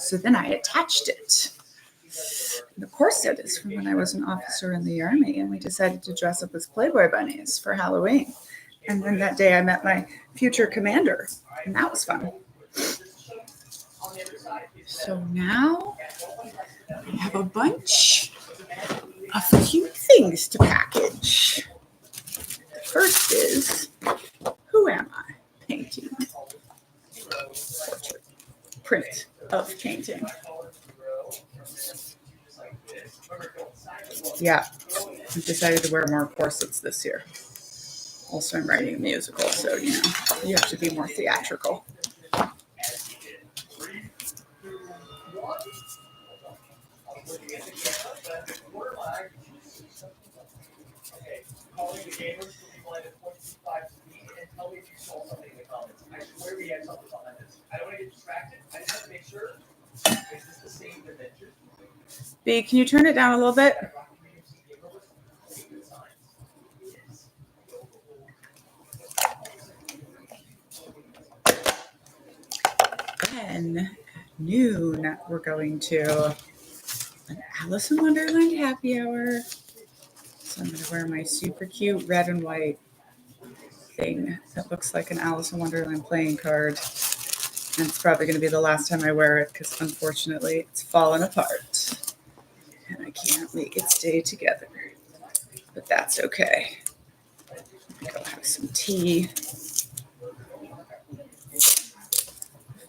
So then I attached it. The corset is from when I was an officer in the Army, and we decided to dress up as Playboy bunnies for Halloween. And then that day I met my future commander, and that was fun. So now I have a bunch of cute things to package. The first is, who am I? Painting. Portrait. Print of painting. Yeah, I've decided to wear more corsets this year. Also, I'm writing a musical, so, you have to be more theatrical. B, can you turn it down a little bit? Then at noon, we're going to an Alice in Wonderland happy hour. So I'm going to wear my super cute red and white thing that looks like an Alice in Wonderland playing card. And it's probably going to be the last time I wear it because unfortunately it's fallen apart. And I can't make it stay together. But that's okay. I'm going to go have some tea.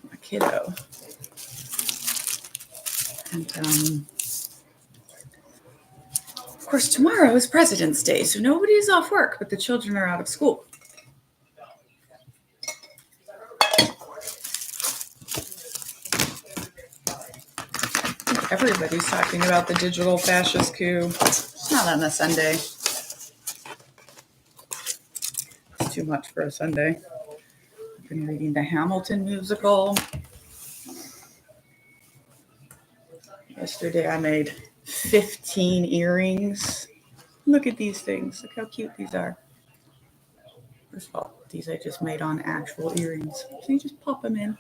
My kiddo. And of course, tomorrow is President's Day, so nobody's off work, but the children are out of school. Everybody's talking about the digital fascist coup. It's not on a Sunday. It's too much for a Sunday. I've been reading the Hamilton musical. Yesterday I made 15 earrings. Look at these things. Look how cute these are. First of all, these I just made on actual earrings. So you just pop them in.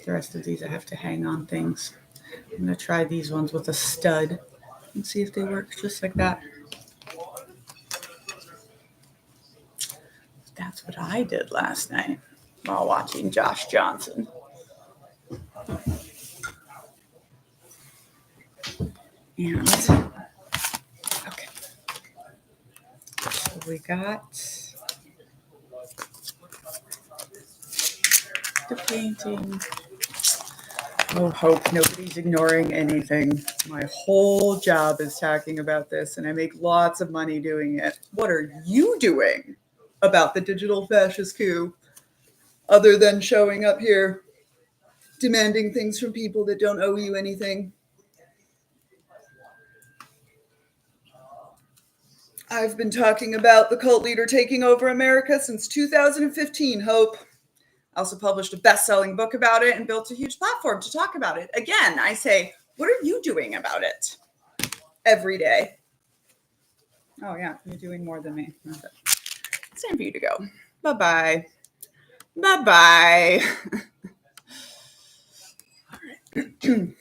The rest of these I have to hang on things. I'm going to try these ones with a stud and see if they work just like that. That's what I did last night while watching Josh Johnson. And, okay. So we got the painting. Oh, hope nobody's ignoring anything. My whole job is talking about this, and I make lots of money doing it. What are you doing about the digital fascist coup other than showing up here demanding things from people that don't owe you anything? I've been talking about the cult leader taking over America since 2015, Hope. I also published a best-selling book about it and built a huge platform to talk about it. Again, I say, what are you doing about it every day? Oh, yeah, you're doing more than me. Okay. It's time for you to go. Bye-bye. Bye-bye. All right.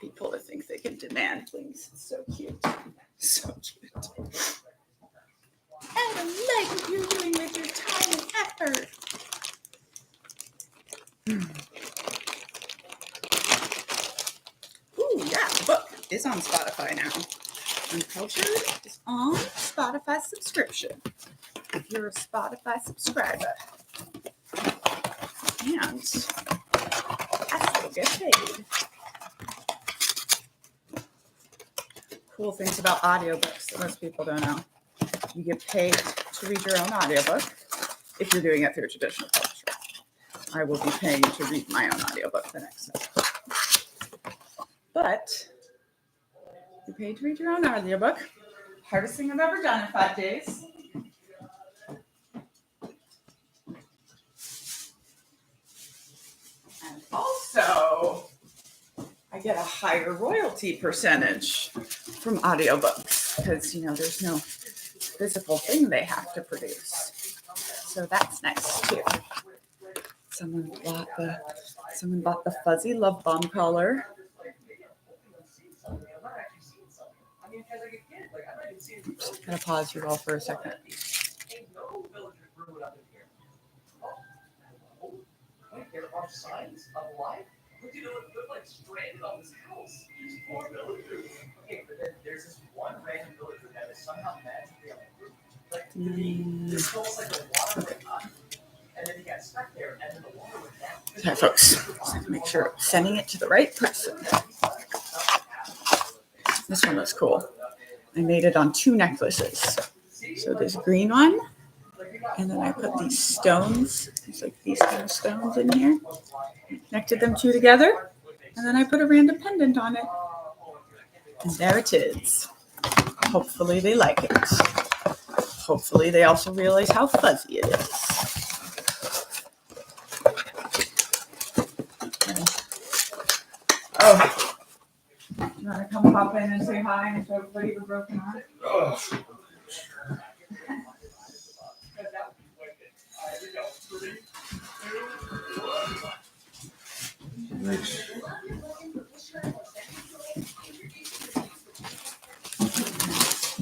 People that think they can demand things. It's so cute. So cute. I don't like what you're doing with your time and effort. Ooh, yeah, the book is on Spotify now. Uncultured is on Spotify subscription. If you're a Spotify subscriber. And I still get paid. Cool things about audiobooks that most people don't know. You get paid to read your own audiobook if you're doing it through a traditional publisher. I will be paying to read my own audiobook the next time. But you're paid to read your own audiobook. Hardest thing I've ever done in 5 days. And also, I get a higher royalty percentage from audiobooks because, there's no physical thing they have to produce. So that's nice too. Someone bought the Someone bought the fuzzy love bomb collar. Oops, gotta pause you all for a second. There are signs of life. What do you know? They're like stranded on this house. These poor villagers. Okay, but then there's this one random villager that is somehow magically on the roof. Like, it's almost like the water went up, and then he got stuck there, and then the water went down. Okay, folks, just have to make sure I'm sending it to the right person. This one looks cool. I made it on 2 necklaces. So this green one, and then I put these stones, there's like these kind of stones in here, connected them 2 together, and then I put a random pendant on it. And there it is. Hopefully they like it. Hopefully they also realize how fuzzy it is. Oh, you want to come pop in and say hi and show everybody the broken heart? Oh. Nice.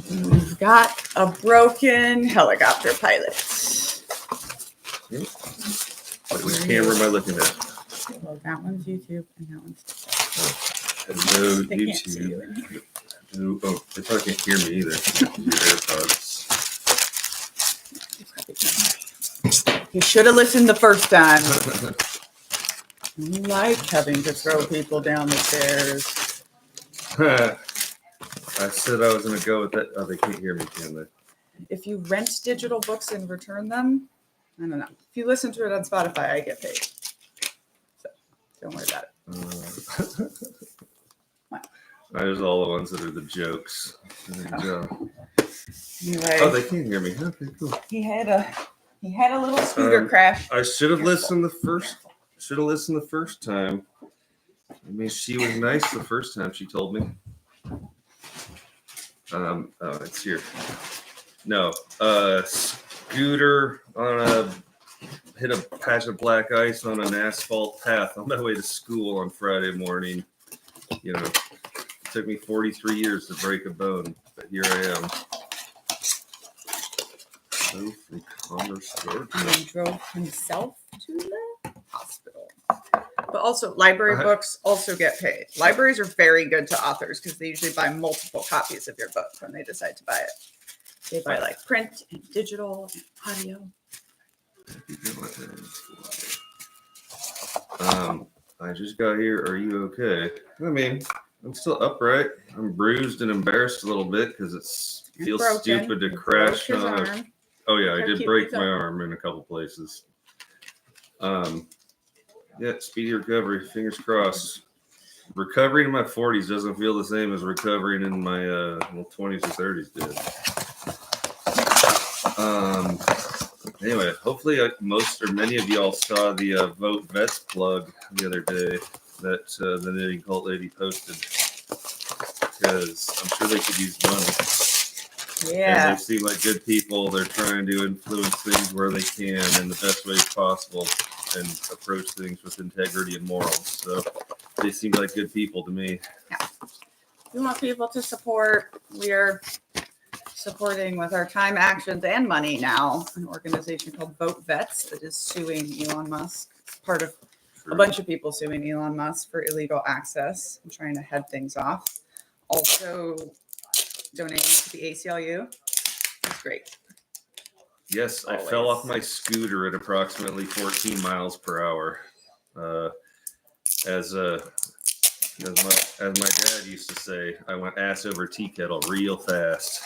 We've got a broken helicopter pilot. Which camera am I looking at? Well, that one's YouTube and that one's Hello, they can't see you in YouTube. here. Oh, they probably can't hear me either. Your AirPods. You should have listened the first time. I like having to throw people down the stairs. I said I was going to go with that. Oh, they can't hear me, can they? If you rent digital books and return them, I don't know. If you listen to it on Spotify, I get paid. So don't worry about it. There's all the ones that are the jokes. Anyway, Oh, they can't hear me. Okay, cool. he had a little scooter crash. I should have listened the first time. I mean, she was nice the first time she told me. Oh, it's here. No, scooter hit a patch of black ice on an asphalt path on my way to school on Friday morning. You know, it took me 43 years to break a bone, but here I am. So from Commerce Store. And he drove himself to the hospital. But also, library books also get paid. Libraries are very good to authors because they usually buy multiple copies of your book when they decide to buy it. They buy like print and digital and audio. I just got here. Are you okay? I mean, I'm still upright. I'm bruised and embarrassed a little bit because it feels stupid to crash on. Oh yeah, I did break my arm in a couple places. Yeah, speedy recovery. Fingers crossed. Recovering in my 40s doesn't feel the same as recovering in my 20s or 30s did. Anyway, hopefully most or many of y'all saw the Vote Vets plug the other day that the Knitting Cult lady posted, because I'm sure they could use money. Yeah. And they seem like good people. They're trying to influence things where they can in the best ways possible and approach things with integrity and morals. So they seem like good people to me. Yeah. We want people to support. We are supporting with our time, actions, and money now an organization called Vote Vets that is suing Elon Musk. It's part of a bunch of people suing Elon Musk for illegal access and trying to head things off. Also donating to the ACLU. It's great. Yes, I fell off my scooter at approximately 14 miles per hour. As my dad used to say, I went ass over tea kettle real fast.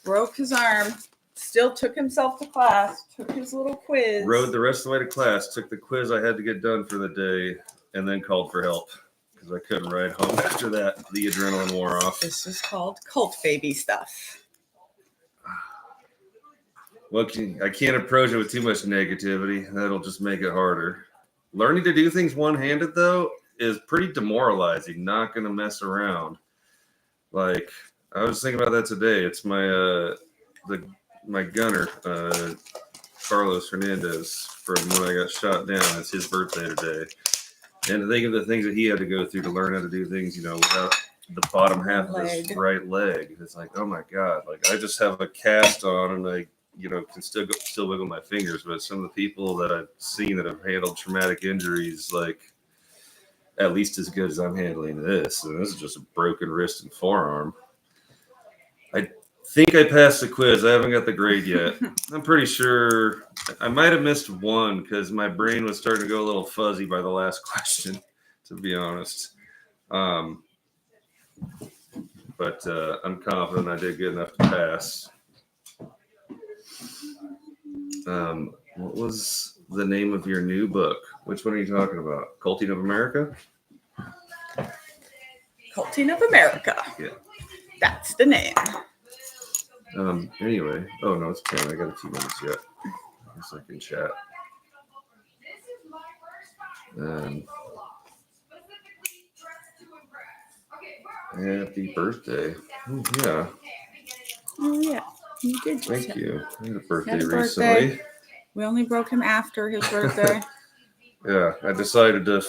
Broke his arm, still took himself to class, took his little quiz. Rode the rest of the way to class, took the quiz I had to get done for the day, and then called for help because I couldn't ride home after that. The adrenaline wore off. This is called cult baby stuff. Well, I can't approach it with too much negativity. That'll just make it harder. Learning to do things one-handed, though, is pretty demoralizing. Not going to mess around. Like, I was thinking about that today. It's my gunner, Carlos Hernandez, from when I got shot down. It's his birthday today. And think of the things that he had to go through to learn how to do things, without the bottom half of his right leg. It's like, oh my God, like I just have a cast on and I, can still wiggle my fingers. But some of the people that I've seen that have handled traumatic injuries, like at least as good as I'm handling this. And this is just a broken wrist and forearm. I think I passed the quiz. I haven't got the grade yet. I'm pretty sure I might have missed one because my brain was starting to go a little fuzzy by the last question, to be honest. But I'm confident I did good enough to pass. What was the name of your new book? Which one are you talking about? Culting of America? Culting of America. Yeah. That's the name. Anyway. Oh, no, it's 10. I got a few minutes yet. I guess I can chat. Happy birthday. Yeah. Oh, yeah. You did. Thank you. I had a birthday birthday. recently. We only broke him after his birthday. Yeah, I decided to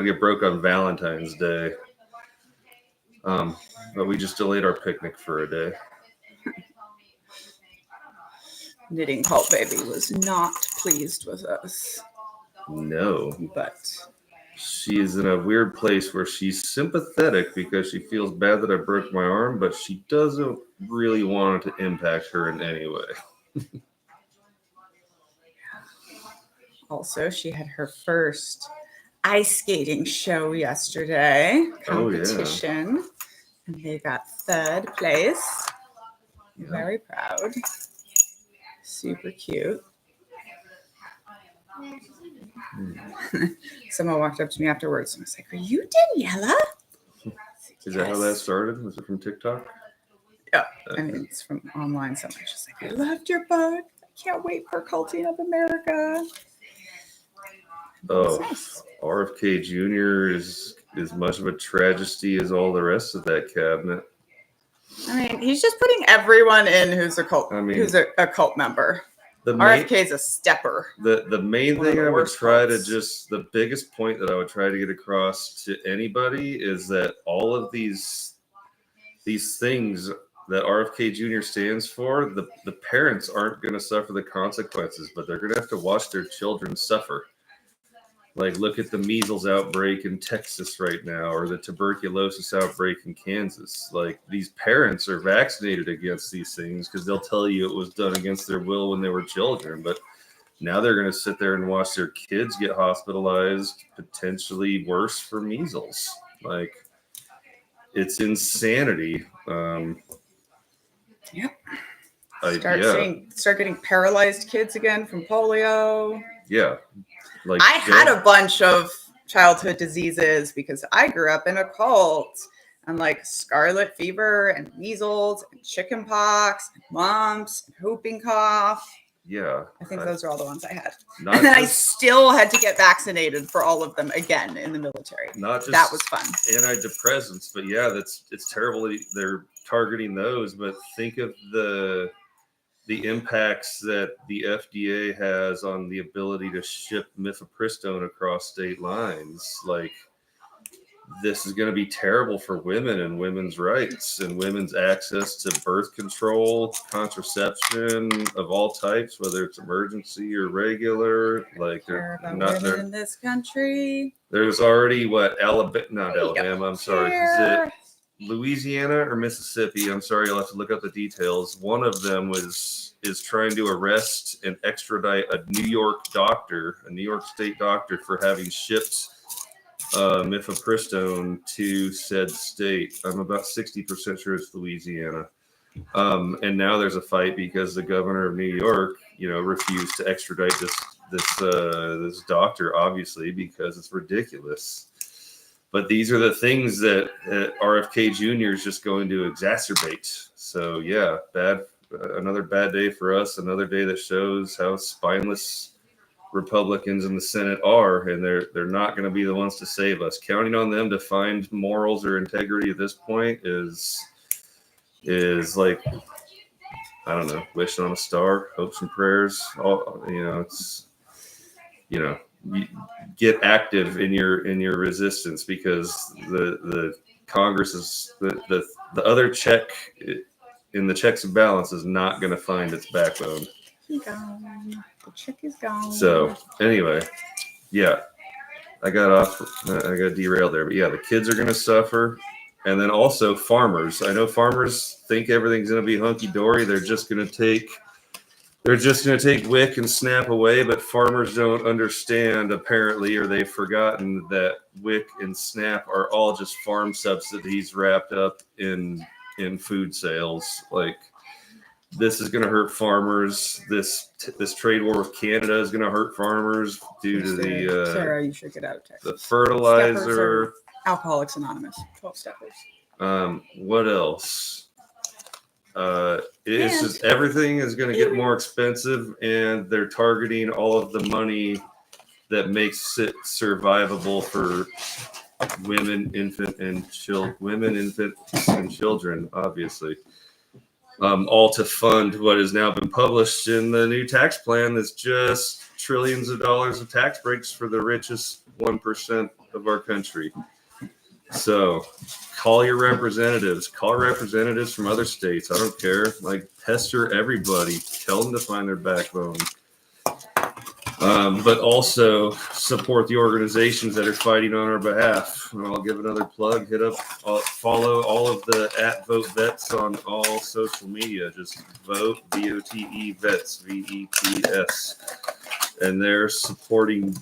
get broke on Valentine's Day. But we just delayed our picnic for a day. Knitting Cult Baby was not pleased with us. No. But she is in a weird place where she's sympathetic because she feels bad that I broke my arm, but she doesn't really want it to impact her in any way. Also, she had her first ice skating show yesterday, competition, and they got third place. Yeah. Very proud. Super cute. Someone walked up to me afterwards and was like, "Are you Daniela?" Is that how that started? Was it from TikTok? Yeah, I mean, it's from online. Someone just like, "I loved your book. I can't wait for Culting of America." Oh, nice. RFK Jr. is as much of a tragedy as all the rest of that cabinet. I mean, he's just putting everyone in who's a cult, who's a cult member. RFK is a stepper. The main thing I would try to the biggest point that I would try to get across to anybody is that all of these things that RFK Jr. stands for, the parents aren't going to suffer the consequences, but they're going to have to watch their children suffer. Like, look at the measles outbreak in Texas right now, or the tuberculosis outbreak in Kansas. Like, these parents are vaccinated against these things because they'll tell you it was done against their will when they were children. But now they're going to sit there and watch their kids get hospitalized, potentially worse for measles. Like, it's insanity. Yep. Start getting paralyzed kids again from polio. Yeah. Like, I had a bunch of childhood diseases because I grew up in a cult, and like scarlet fever and measles and chicken pox and mumps and whooping cough. Yeah. I think those are all the ones I had. And then I still had to get vaccinated for all of them again in the military. That was fun. Antidepressants, but yeah, it's terrible they're targeting those, but think of the impacts that the FDA has on the ability to ship mifepristone across state lines. Like, this is going to be terrible for women and women's rights and women's access to birth control, contraception of all types, whether it's emergency or regular. Like, they're not women in this country. There's already Alabama. I'm sorry. Is it Louisiana or Mississippi? I'm sorry, you'll have to look up the details. One of them is trying to arrest and extradite a New York State doctor for having shipped mifepristone to said state. I'm about 60% sure it's Louisiana. And now there's a fight because the governor of New York, refused to extradite this doctor, obviously, because it's ridiculous. But these are the things that RFK Jr. is just going to exacerbate. So yeah, another bad day for us. Another day that shows how spineless Republicans in the Senate are, and they're not going to be the ones to save us. Counting on them to find morals or integrity at this point is like, I don't know, wishing on a star, hopes and prayers. It's get active in your resistance, because the Congress is the other check in the checks and balance is not going to find its backbone. Gone. The chick is gone. So anyway, yeah, I got derailed there, but yeah, the kids are going to suffer. And then also farmers. I know farmers think everything's going to be hunky dory. They're just going to take WIC and SNAP away, but farmers don't understand, apparently, or they've forgotten that WIC and SNAP are all just farm subsidies wrapped up in food sales. Like, this is going to hurt farmers. This trade war with Canada is going to hurt farmers due to the Sarah, you should get out of Texas. the fertilizer. Alcoholics Anonymous, 12 steppers. What else? It's just everything is going to get more expensive, and they're targeting all of the money that makes it survivable for women, infants, and children, obviously. All to fund what has now been published in the new tax plan. That's just trillions of dollars of tax breaks for the richest 1% of our country. So call your representatives. Call representatives from other states. I don't care. Like, pester everybody. Tell them to find their backbone. But also support the organizations that are fighting on our behalf. And I'll give another plug. Follow all of the @VoteVets on all social media. Just vote, VOTE vets, VETS. And they're supporting,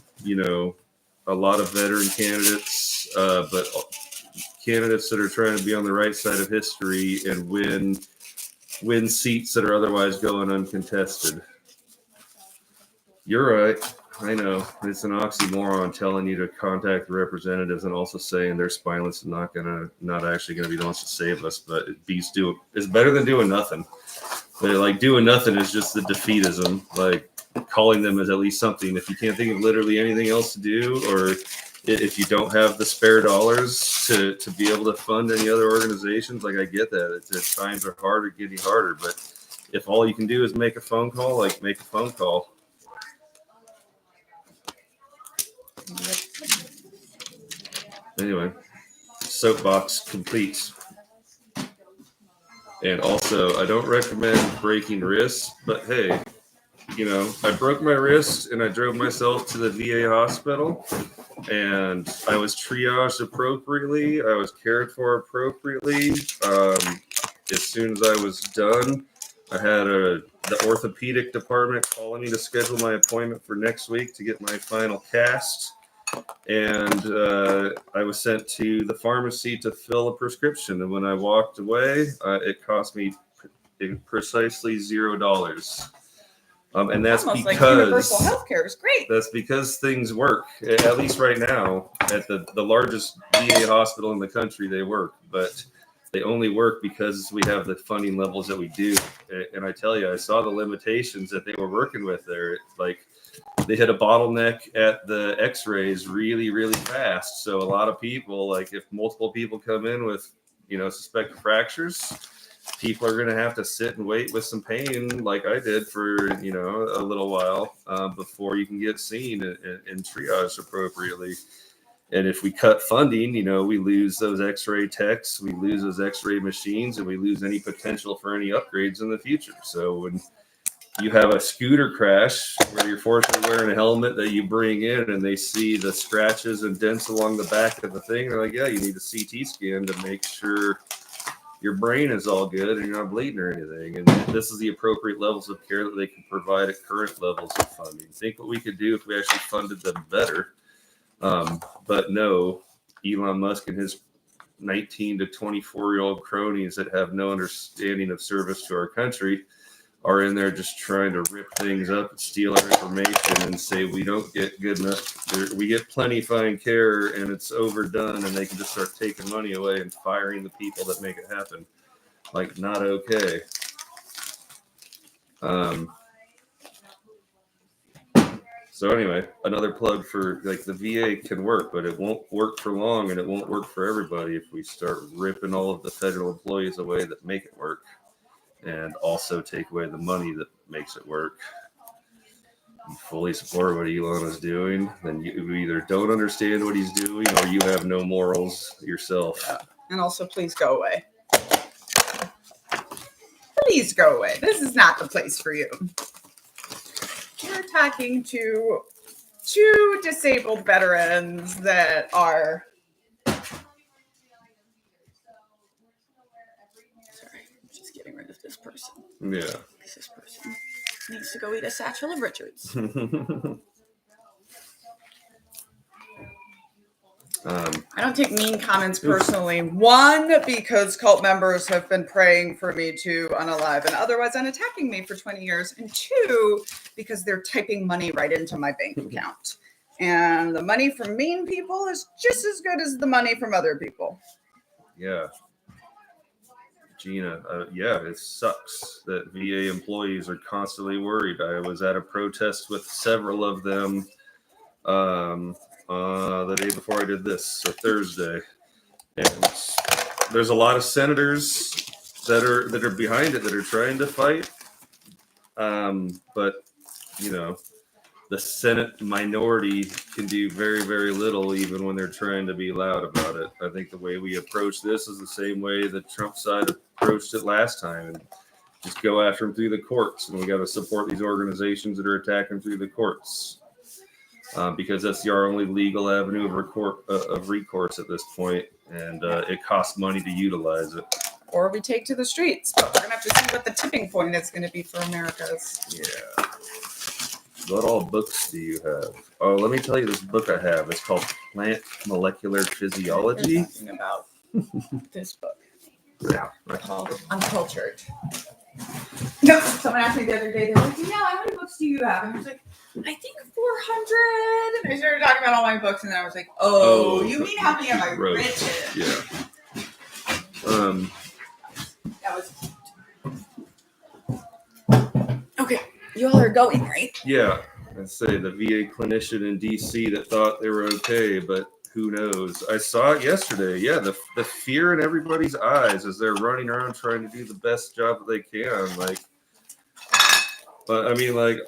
a lot of veteran candidates, but candidates that are trying to be on the right side of history and win seats that are otherwise going uncontested. You're right. I know it's an oxymoron telling you to contact the representatives and also saying they're spineless and not actually going to be the ones to save us. But it's better than doing nothing. But like, doing nothing is just the defeatism. Like, calling them is at least something. If you can't think of literally anything else to do, or if you don't have the spare dollars to be able to fund any other organizations, like, I get that. Times are harder, getting harder. But if all you can do is make a phone call, like, make a phone call. Anyway, soapbox complete. And also, I don't recommend breaking wrists, but hey, I broke my wrist and I drove myself to the VA hospital, and I was triaged appropriately. I was cared for appropriately. As soon as I was done, I had the orthopedic department calling me to schedule my appointment for next week to get my final cast. And I was sent to the pharmacy to fill a prescription. And when I walked away, it cost me precisely $0. And that's almost because like universal healthcare is great. That's because things work. At least right now, at the largest VA hospital in the country, they work. But they only work because we have the funding levels that we do. And I tell you, I saw the limitations that they were working with there. Like, they hit a bottleneck at the x-rays really, really fast. So a lot of people, like, if multiple people come in with, suspected fractures, people are going to have to sit and wait with some pain, like I did for, a little while before you can get seen and triaged appropriately. And if we cut funding, we lose those x-ray techs, we lose those x-ray machines, and we lose any potential for any upgrades in the future. So when you have a scooter crash where you're fortunately wearing a helmet that you bring in, and they see the scratches and dents along the back of the thing, they're like, yeah, you need a CT scan to make sure your brain is all good and you're not bleeding or anything. And this is the appropriate levels of care that they can provide at current levels of funding. Think what we could do if we actually funded them better. But no, Elon Musk and his 19 to 24-year-old cronies that have no understanding of service to our country are in there just trying to rip things up and steal our information and say we don't get good enough. We get plenty fine care and it's overdone, and they can just start taking money away and firing the people that make it happen. Like, not okay. So anyway, another plug for, like, the VA can work, but it won't work for long, and it won't work for everybody if we start ripping all of the federal employees away that make it work, and also take away the money that makes it work. you fully support what Elon is doing, then you either don't understand what he's doing or you have no morals yourself. Yeah. And also, please go away. Please go away. This is not the place for you. You're talking to 2 disabled veterans that are... Sorry, I'm just getting rid of this person. Yeah. This person needs to go eat a satchel of Richards. I don't take mean comments personally. 1, because cult members have been praying for me to unalive and otherwise unattacking me for 20 years. And 2, because they're typing money right into my bank account. And the money from mean people is just as good as the money from other people. Yeah. Gina, yeah, it sucks that VA employees are constantly worried. I was at a protest with several of them the day before I did this, so Thursday, and there's a lot of senators that are behind it, that are trying to fight, but you know, the Senate minority can do very, very little, even when they're trying to be loud about it. I think the way we approach this is the same way the Trump side approached it last time, and just go after them through the courts. And we got to support these organizations that are attacking through the courts, because that's our only legal avenue of recourse at this point, and it costs money to utilize it. Or we take to the streets, but we're going to have to see what the tipping point is going to be for America's. Yeah. What all books do you have? Oh, let me tell you this book I have. It's called Plant Molecular Physiology. There's something about this book. Yeah. Called Uncultured. No, someone asked me the other day, they're like, yeah, how many books do you have? And I was like, I think 400. And I started talking about all my books, and then I was like, oh, you mean how many am I Right. written? Yeah. That was okay. You all are going, right? Yeah. I'd say the VA clinician in DC that thought they were okay, but who knows? I saw it yesterday. Yeah, the fear in everybody's eyes as they're running around trying to do the best job that they can. Like, but I mean, like,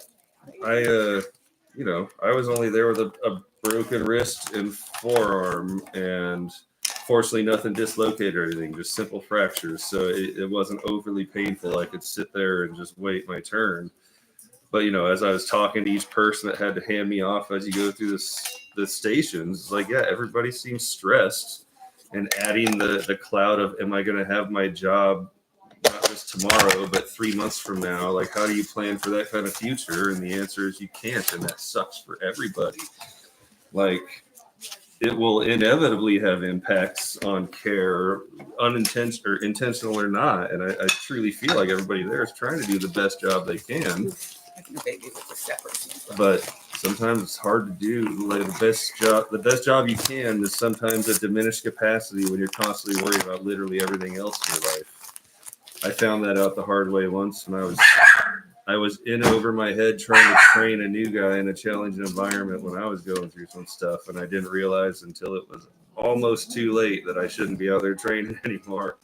I was only there with a broken wrist and forearm, and fortunately nothing dislocated or anything, just simple fractures. So it wasn't overly painful. I could sit there and just wait my turn. But, you know, as I was talking to each person that had to hand me off as you go through the stations, it's like, yeah, everybody seems stressed, and adding the cloud of, am I going to have my job not just tomorrow, but 3 months from now? Like, how do you plan for that kind of future? And the answer is you can't, and that sucks for everybody. Like, it will inevitably have impacts on care, unintentional or intentional or not. And I truly feel like everybody there is trying to do the best job they can. A baby with a stepper. But sometimes it's hard to do. Like, the best job you can is sometimes a diminished capacity when you're constantly worried about literally everything else in your life. I found that out the hard way once when I was in over my head trying to train a new guy in a challenging environment when I was going through some stuff, and I didn't realize until it was almost too late that I shouldn't be out there training anymore,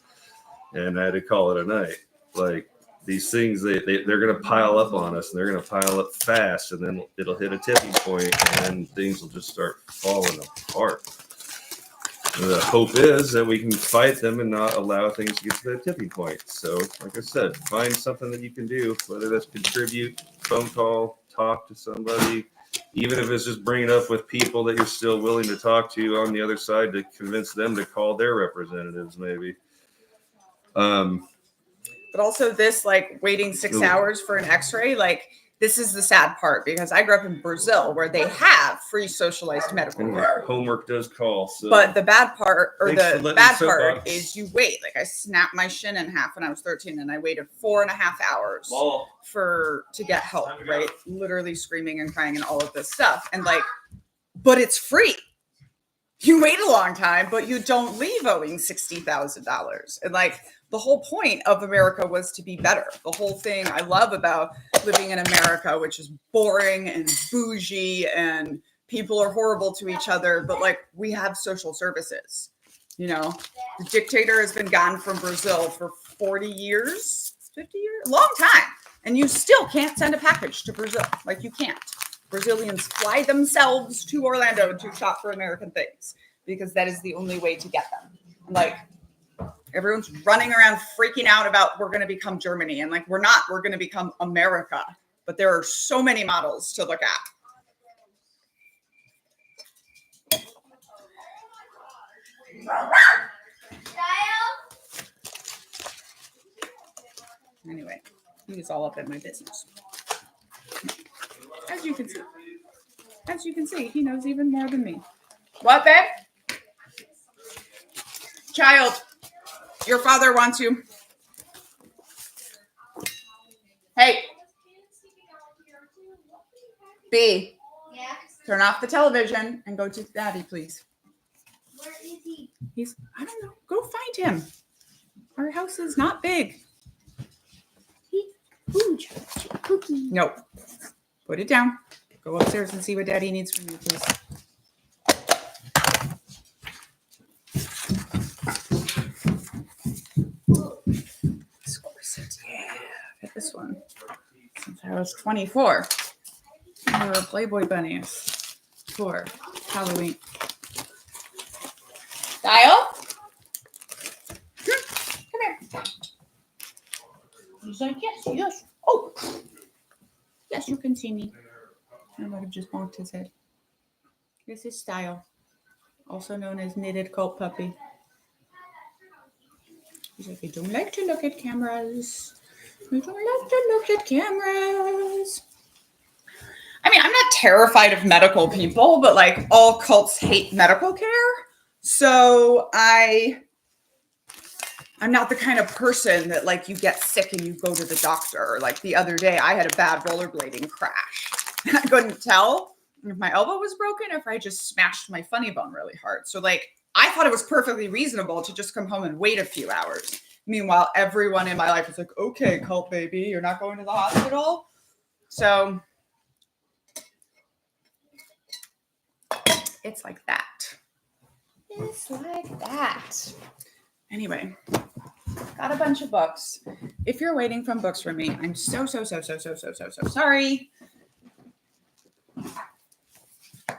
and I had to call it a night. Like, these things, they're going to pile up on us, and they're going to pile up fast, and then it'll hit a tipping point, and then things will just start falling apart. And the hope is that we can fight them and not allow things to get to that tipping point. So, like I said, find something that you can do, whether that's contribute, phone call, talk to somebody, even if it's just bring it up with people that you're still willing to talk to on the other side to convince them to call their representatives, maybe. But also this, like, waiting 6 hours for an x-ray, like, this is the sad part, because I grew up in Brazil where they have free socialized medical care. Homework does call. So. But the bad part, or Thanks the bad part is you wait. Like, I snapped my shin in half when I was 13, and I waited 4.5 hours to get help, right? Literally screaming and crying and all of this stuff. And like, but it's free. You wait a long time, but you don't leave owing $60,000. And like, the whole point of America was to be better. The whole thing I love about living in America, which is boring and bougie and people are horrible to each other, but like, we have social services. You know, the dictator has been gone from Brazil for 40 years, 50 years, a long time. And you still can't send a package to Brazil. Like, you can't. Brazilians fly themselves to Orlando to shop for American things because that is the only way to get them. Like, everyone's running around freaking out about we're going to become Germany. And like, we're not. We're going to become America. But there are so many models to look at. Anyway, he was all up in my business. As you can see, he knows even more than me. What, babe? Child, your father wants you. Hey. B. Yeah. Turn off the television and go to Daddy, please. Where is he? I don't know. Go find him. Our house is not big. Huge. Cookie. No. Put it down. Go upstairs and see what Daddy needs from you, please. Yeah, get this one. Since I was 24. There were Playboy bunnies for Halloween. Dial? Come here. He's like, yes. Oh, yes, you can see me. I might have just bonked his head. This is Style, also known as Knitted Cult Puppy. He's like, I don't like to look at cameras. I don't like to look at cameras. I mean, I'm not terrified of medical people, but like all cults hate medical care. So I'm not the kind of person that like you get sick and you go to the doctor. Like the other day I had a bad rollerblading crash and I couldn't tell if my elbow was broken or if I just smashed my funny bone really hard. So like I thought it was perfectly reasonable to just come home and wait a few hours. Meanwhile, everyone in my life was like, okay, cult baby, you're not going to the hospital. So it's like that. It's like that. Anyway, got a bunch of books. If you're waiting from books from me, I'm so sorry.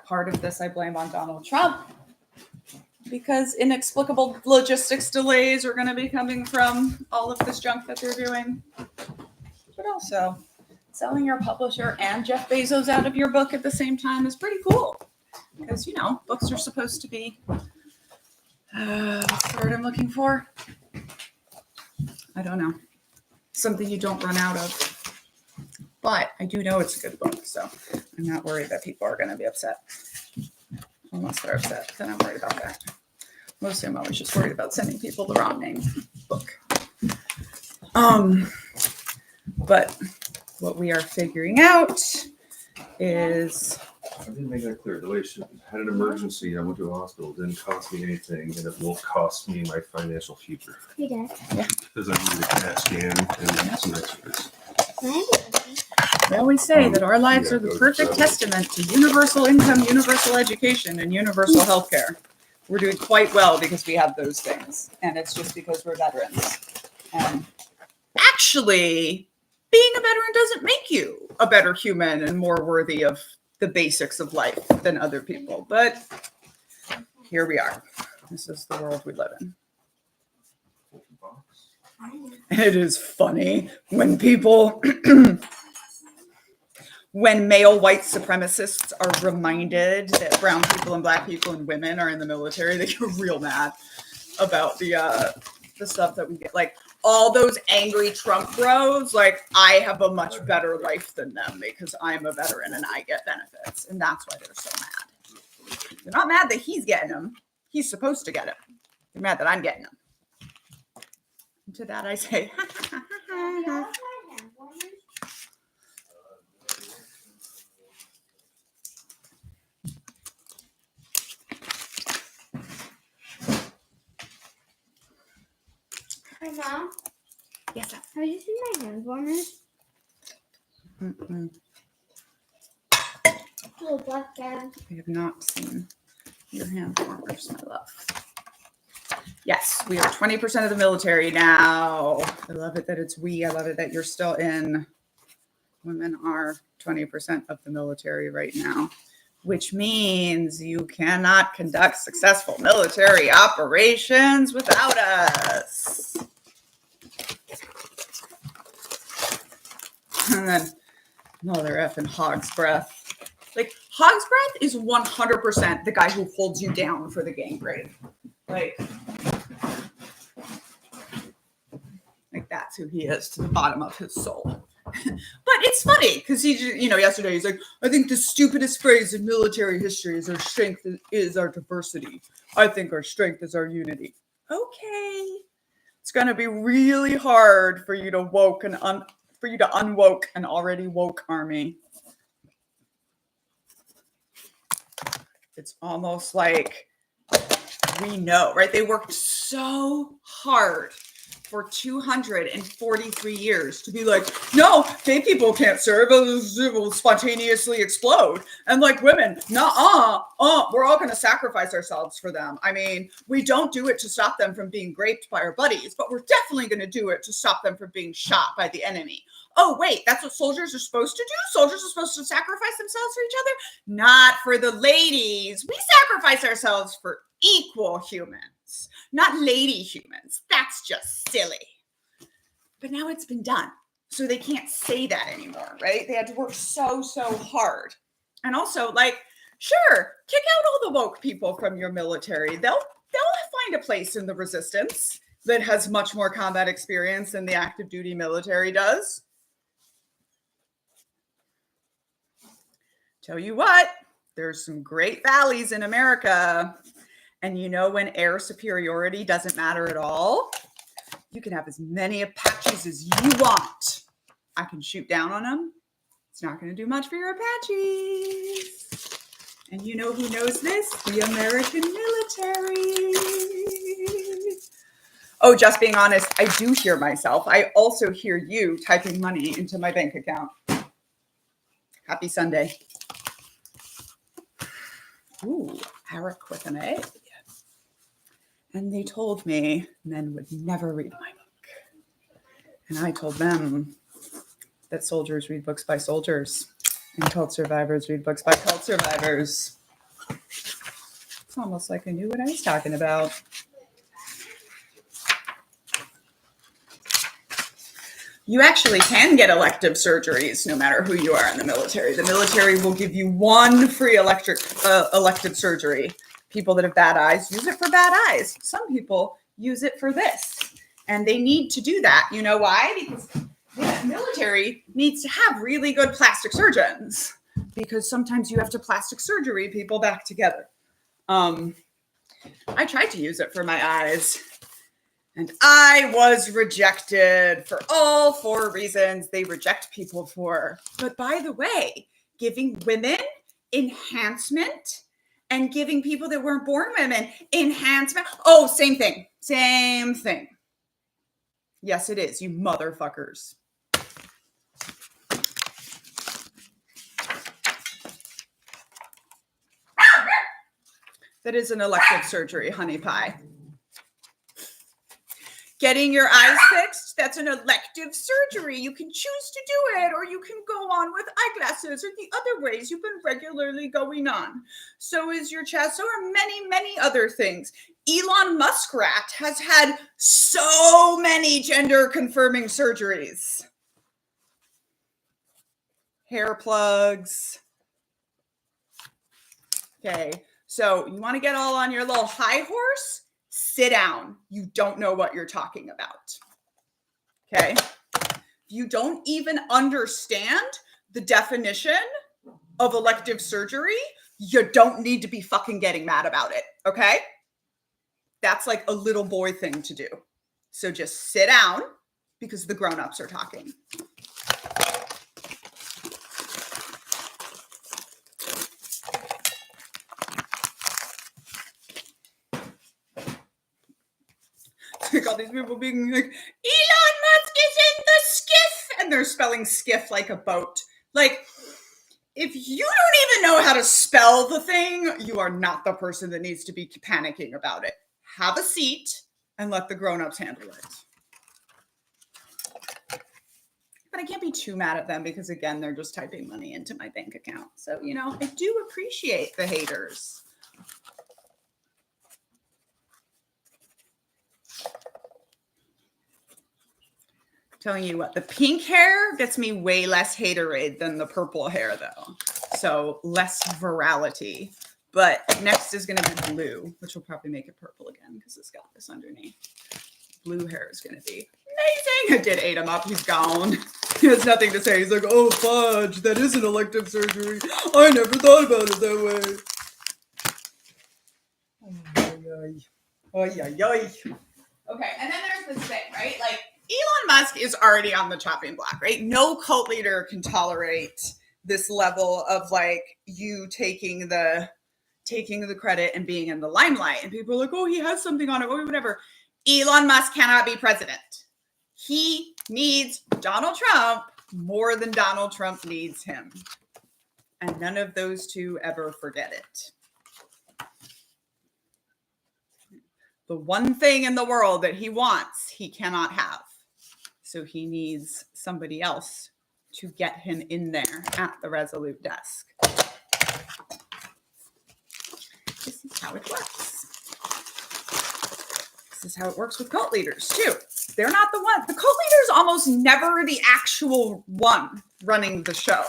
Part of this I blame on Donald Trump because inexplicable logistics delays are going to be coming from all of this junk that they're doing. But also, selling your publisher and Jeff Bezos out of your book at the same time is pretty cool. Because, you know, books are supposed to be, what's the word I'm looking for? I don't know. Something you don't run out of. But I do know it's a good book, so I'm not worried that people are going to be upset. Unless they're upset, then I'm worried about that. Mostly I'm always just worried about sending people the wrong name book. But what we are figuring out is... I didn't make that clear. The way she had an emergency, I went to a hospital. It didn't cost me anything, and it will cost me my financial future. Hey, Dad. Because I need a CAT scan and some x-rays. They always say that our lives are the perfect testament to universal income, universal education, and universal health care. We're doing quite well because we have those things. And it's just because we're veterans. And actually, being a veteran doesn't make you a better human and more worthy of the basics of life than other people. But here we are. This is the world we live in. It is funny when people... when male white supremacists are reminded that brown people and black people and women are in the military, they get real mad about the stuff that we get. Like all those angry Trump bros, like I have a much better life than them because I'm a veteran and I get benefits. And that's why they're so mad. They're not mad that he's getting them. He's supposed to get them. They're mad that I'm getting them. And to that I say, Hey, Mom. yes, sir. Have you seen my hand warmers? Mm-mm. Little black dad. I have not seen your hand warmers, my love. Yes, we are 20% of the military now. I love it that it's we. I love it that you're still in. women are 20% of the military right now, which means you cannot conduct successful military operations without us. And then mother effing hog's breath. Like, hog's breath is 100% the guy who holds you down for the gang rape. Like that's who he is to the bottom of his soul. But it's funny because yesterday he's like, I think the stupidest phrase in military history is our strength is our diversity. I think our strength is our unity. Okay. It's going to be really hard for you to unwoke an already woke army. It's almost like we know, right? They worked so hard for 243 years to be like, no, gay people can't serve, it will spontaneously explode. And like women, we're all going to sacrifice ourselves for them. I mean, we don't do it to stop them from being raped by our buddies, but we're definitely going to do it to stop them from being shot by the enemy. Oh, wait, that's what soldiers are supposed to do? Soldiers are supposed to sacrifice themselves for each other? Not for the ladies. We sacrifice ourselves for equal humans, not lady humans. That's just silly. But now it's been done. So they can't say that anymore, right? They had to work so hard. And also, like, sure, kick out all the woke people from your military. They'll find a place in the resistance that has much more combat experience than the active duty military does. Tell you what, there's some great valleys in America. And when air superiority doesn't matter at all, you can have as many Apaches as you want. I can shoot down on them. It's not going to do much for your Apaches. And you know who knows this? The American military. Oh, just being honest, I do hear myself. I also hear you typing money into my bank account. Happy Sunday. Ooh, Eric with an A. And they told me men would never read my book. And I told them that soldiers read books by soldiers and cult survivors read books by cult survivors. It's almost like I knew what I was talking about. You actually can get elective surgeries no matter who you are in the military. The military will give you one free elective surgery. People that have bad eyes use it for bad eyes. Some people use it for this. And they need to do that. You know why? Because the military needs to have really good plastic surgeons. Because sometimes you have to plastic surgery people back together. I tried to use it for my eyes. And I was rejected for all 4 reasons they reject people for. But by the way, giving women enhancement and giving people that weren't born women enhancement. Oh, same thing. Same thing. Yes, it is, you motherfuckers. That is an elective surgery, honey pie. Getting your eyes fixed, that's an elective surgery. You can choose to do it, or you can go on with eyeglasses or the other ways you've been regularly going on. So is your chest, or many other things. Elon Muskrat has had so many gender-confirming surgeries. Hair plugs. Okay, so you want to get all on your little high horse? Sit down. You don't know what you're talking about. Okay? You don't even understand the definition of elective surgery. You don't need to be fucking getting mad about it. Okay? That's like a little boy thing to do. So just sit down because the grown-ups are talking. Like all these people being like, Elon Musk is in the skiff, and they're spelling skiff like a boat. Like, if you don't even know how to spell the thing, you are not the person that needs to be panicking about it. Have a seat and let the grown-ups handle it. But I can't be too mad at them because, again, they're just typing money into my bank account. So, I do appreciate the haters. Telling you what, the pink hair gets me way less haterade than the purple hair, though. So less virality. But next is going to be blue, which will probably make it purple again because it's got this underneath. Blue hair is going to be amazing. I did ate him up. He's gone. He has nothing to say. He's like, oh, fudge, that is an elective surgery. I never thought about it that way. Okay, and then there's this thing, right? Like, Elon Musk is already on the chopping block, right? No cult leader can tolerate this level of like you taking the credit and being in the limelight. And people are like, oh, he has something on it, or whatever. Elon Musk cannot be president. He needs Donald Trump more than Donald Trump needs him. And none of those two ever forget it. The one thing in the world that he wants, he cannot have. So he needs somebody else to get him in there at the Resolute desk. This is how it works. This is how it works with cult leaders, too. They're not the one. The cult leader is almost never the actual one running the show,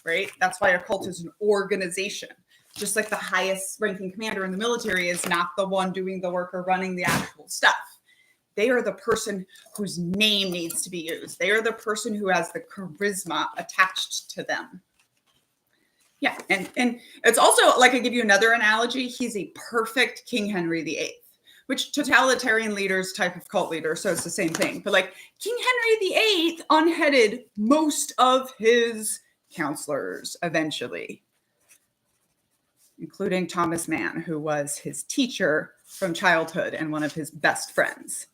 right? That's why a cult is an organization. Just like the highest ranking commander in the military is not the one doing the work or running the actual stuff. They are the person whose name needs to be used. They are the person who has the charisma attached to them. Yeah, and it's also, like I give you another analogy, he's a perfect King Henry VIII, which totalitarian leaders type of cult leader, so it's the same thing. But like King Henry VIII unheaded most of his counselors eventually, including Thomas Mann, who was his teacher from childhood and one of his best friends.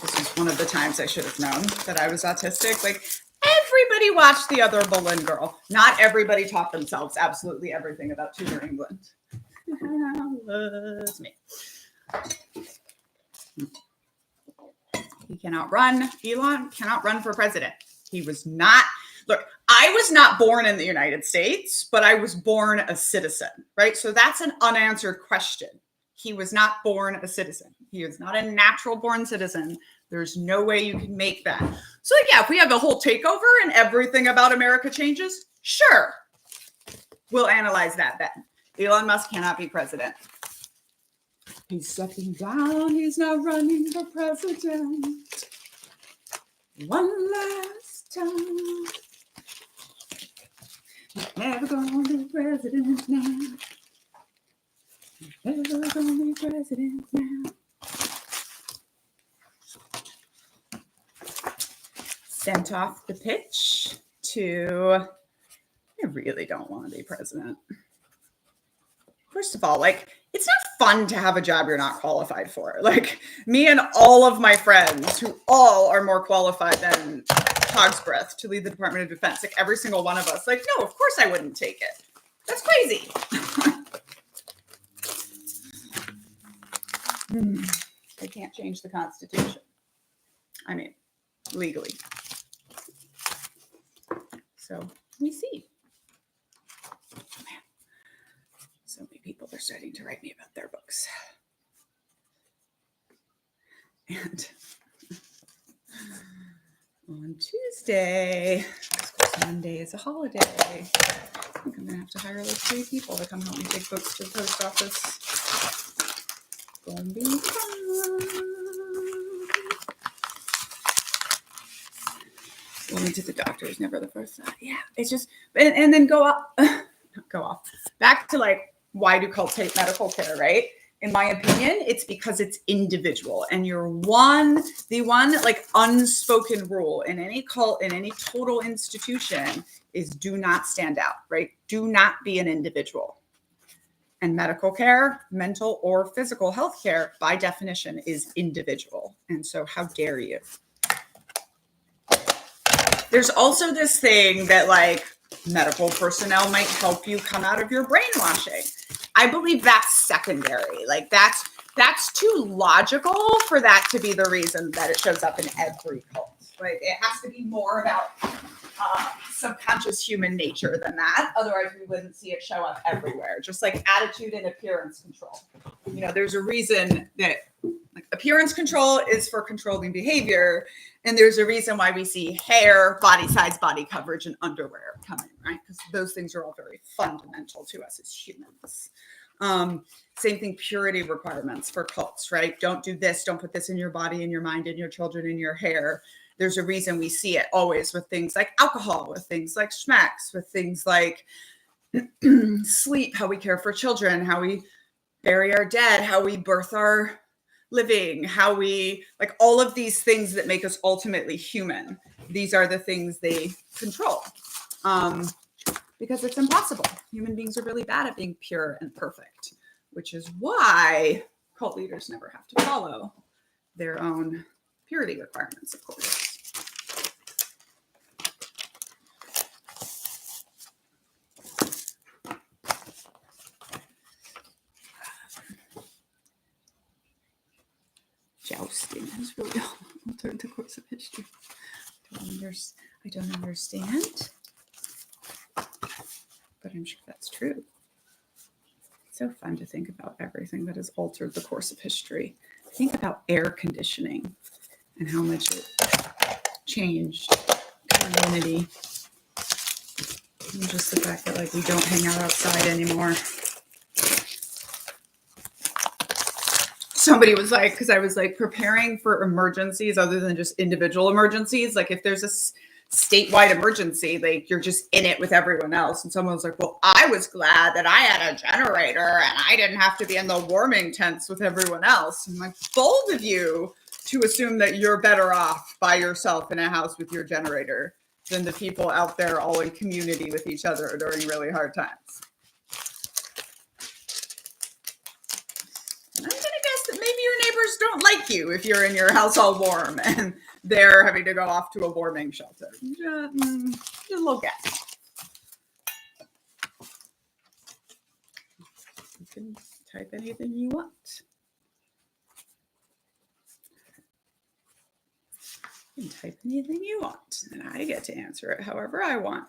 This was one of the times I should have known that I was autistic. Like, everybody watched The Other Boleyn Girl. Not everybody taught themselves absolutely everything about Tudor England. That was me. He cannot run. Elon cannot run for president. He was not. Look, I was not born in the United States, but I was born a citizen, right? So that's an unanswered question. He was not born a citizen. He is not a natural born citizen. There's no way you can make that. So yeah, if we have a whole takeover and everything about America changes, sure. We'll analyze that then. Elon Musk cannot be president. He's stepping down. He's not running for president. One last time. He's never gonna be president now. He's never gonna be president now. Sent off the pitch to, I really don't want to be president. First of all, like, it's not fun to have a job you're not qualified for. Like, me and all of my friends who all are more qualified than Hog's Breath to lead the Department of Defense, like every single one of us, like, no, of course I wouldn't take it. That's crazy. They can't change the Constitution. I mean, legally. So we see. Man. So many people are starting to write me about their books. And on Tuesday, because Monday is a holiday, I think I'm going to have to hire like 3 people to come help me take books to the post office. Gonna be fun. Going to the doctor is never the first thought. Yeah, it's just, and then go off. Back to like, why do cults hate medical care, right? In my opinion, it's because it's individual. And the one like unspoken rule in any cult, in any total institution is do not stand out, right? Do not be an individual. And medical care, mental or physical health care, by definition, is individual. And so how dare you? There's also this thing that like medical personnel might help you come out of your brainwashing. I believe that's secondary. Like that's too logical for that to be the reason that it shows up in every cult. Like it has to be more about subconscious human nature than that. Otherwise, we wouldn't see it show up everywhere. Just like attitude and appearance control. You know, there's a reason that like appearance control is for controlling behavior, and there's a reason why we see hair, body size, body coverage, and underwear come in, right? Because those things are all very fundamental to us as humans. Same thing, purity requirements for cults, right? Don't do this. Don't put this in your body, in your mind, in your children, in your hair. There's a reason we see it always with things like alcohol, with things like schmacks, with things like sleep, how we care for children, how we bury our dead, how we birth our living, how we, like all of these things that make us ultimately human. These are the things they control because it's impossible. Human beings are really bad at being pure and perfect, which is why cult leaders never have to follow their own purity requirements, of course. Jousting has really altered the course of history. I don't understand, but I'm sure that's true. It's so fun to think about everything that has altered the course of history. Think about air conditioning and how much it changed community. And just the fact that like we don't hang out outside anymore. Somebody was like, because I was like preparing for emergencies other than just individual emergencies. Like if there's a statewide emergency, like you're just in it with everyone else. And someone was like, well, I was glad that I had a generator and I didn't have to be in the warming tents with everyone else. I'm like, bold of you to assume that you're better off by yourself in a house with your generator than the people out there all in community with each other during really hard times. And I'm going to guess that maybe your neighbors don't like you if you're in your house all warm and they're having to go off to a warming shelter. Just a little guess. You can type anything you want. You can type anything you want, and I get to answer it however I want.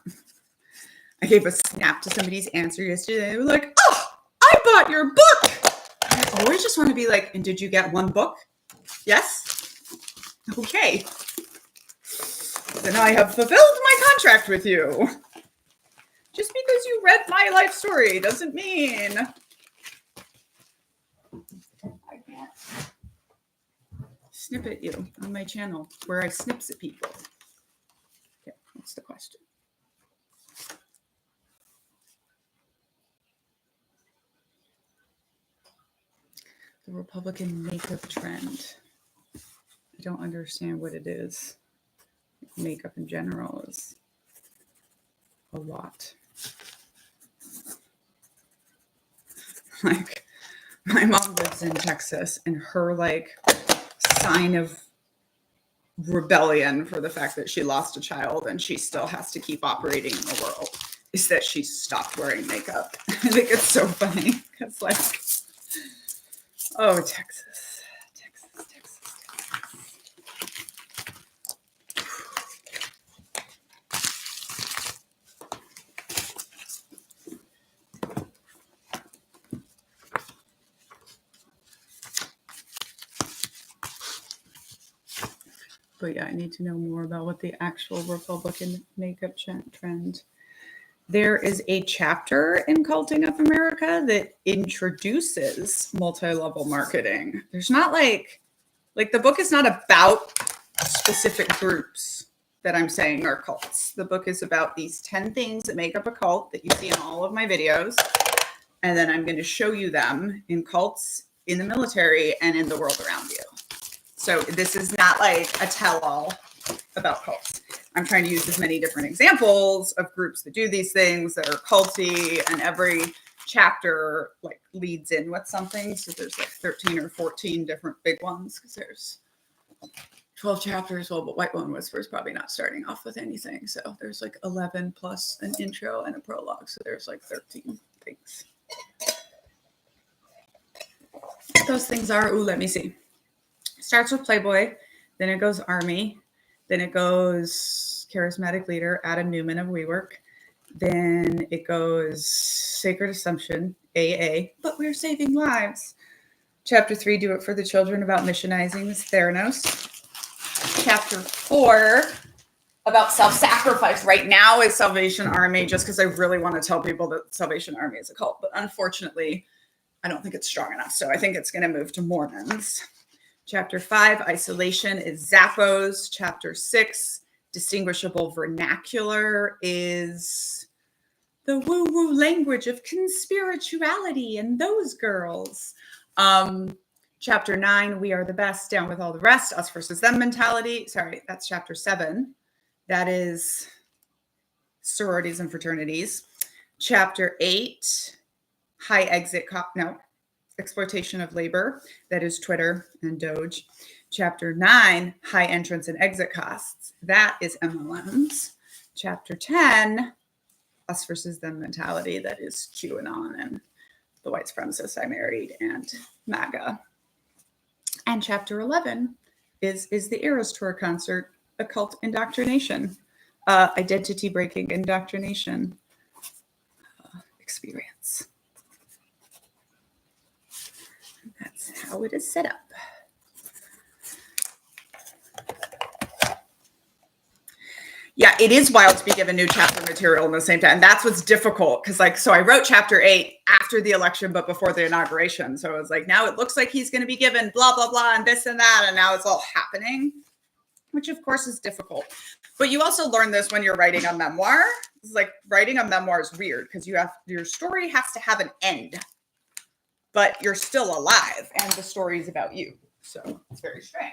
I gave a snap to somebody's answer yesterday. They were like, oh, I bought your book. I always just want to be like, and did you get one book? Yes? Okay. Then I have fulfilled my contract with you. Just because you read my life story doesn't mean I can't snip at you on my channel where I snips at people. Okay, what's the question? The Republican makeup trend. I don't understand what it is. Makeup in general is a lot. Like, my mom lives in Texas, and her like sign of rebellion for the fact that she lost a child and she still has to keep operating in the world is that she stopped wearing makeup. I think it's so funny. It's like, oh, Texas. But yeah, I need to know more about what the actual Republican makeup trend. There is a chapter in Culting of America that introduces multi-level marketing. There's not like the book is not about specific groups that I'm saying are cults. The book is about these 10 things that make up a cult that you see in all of my videos. And then I'm going to show you them in cults, in the military, and in the world around you. So this is not like a tell-all about cults. I'm trying to use as many different examples of groups that do these things that are culty, and every chapter like leads in with something. So there's like 13 or 14 different big ones because there's 12 chapters. Well, but White Woman Whisper is probably not starting off with anything. So there's like 11 plus an intro and a prologue. So there's like 13 things. those things are. Ooh, let me see. Starts with Playboy, then it goes Army, then it goes Charismatic Leader, Adam Newman of WeWork, then it goes Sacred Assumption, AA, but we're saving lives. Chapter 3, Do It for the Children, about missionizing, is Theranos. Chapter 4, about self-sacrifice right now, is Salvation Army, just because I really want to tell people that Salvation Army is a cult. But unfortunately, I don't think it's strong enough. So I think it's going to move to Mormons. Chapter 5, Isolation, is Zappos. Chapter 6, Distinguishable Vernacular, is the woo-woo language of conspirituality and those girls. Chapter 9, We Are the Best, Down with All the Rest, Us versus Them mentality. Sorry, that's chapter 7. That is sororities and fraternities. Chapter 8, High Exit, Exploitation of Labor. That is Twitter and Doge. Chapter 9, High Entrance and Exit Costs. That is MLMs. Chapter 10, Us versus Them mentality. That is QAnon and the white supremacists I married and MAGA. And chapter 11 is the Eras Tour concert, occult indoctrination, identity breaking indoctrination experience. That's how it is set up. Yeah, it is wild to be given new chapter material in the same time. That's what's difficult, because so I wrote chapter 8 after the election, but before the inauguration. So it was like, now it looks like he's going to be given blah, blah, blah, and this and that. And now it's all happening, which of course is difficult. But you also learn this when you're writing a memoir. It's like writing a memoir is weird because your story has to have an end, but you're still alive and the story is about you. So it's very strange.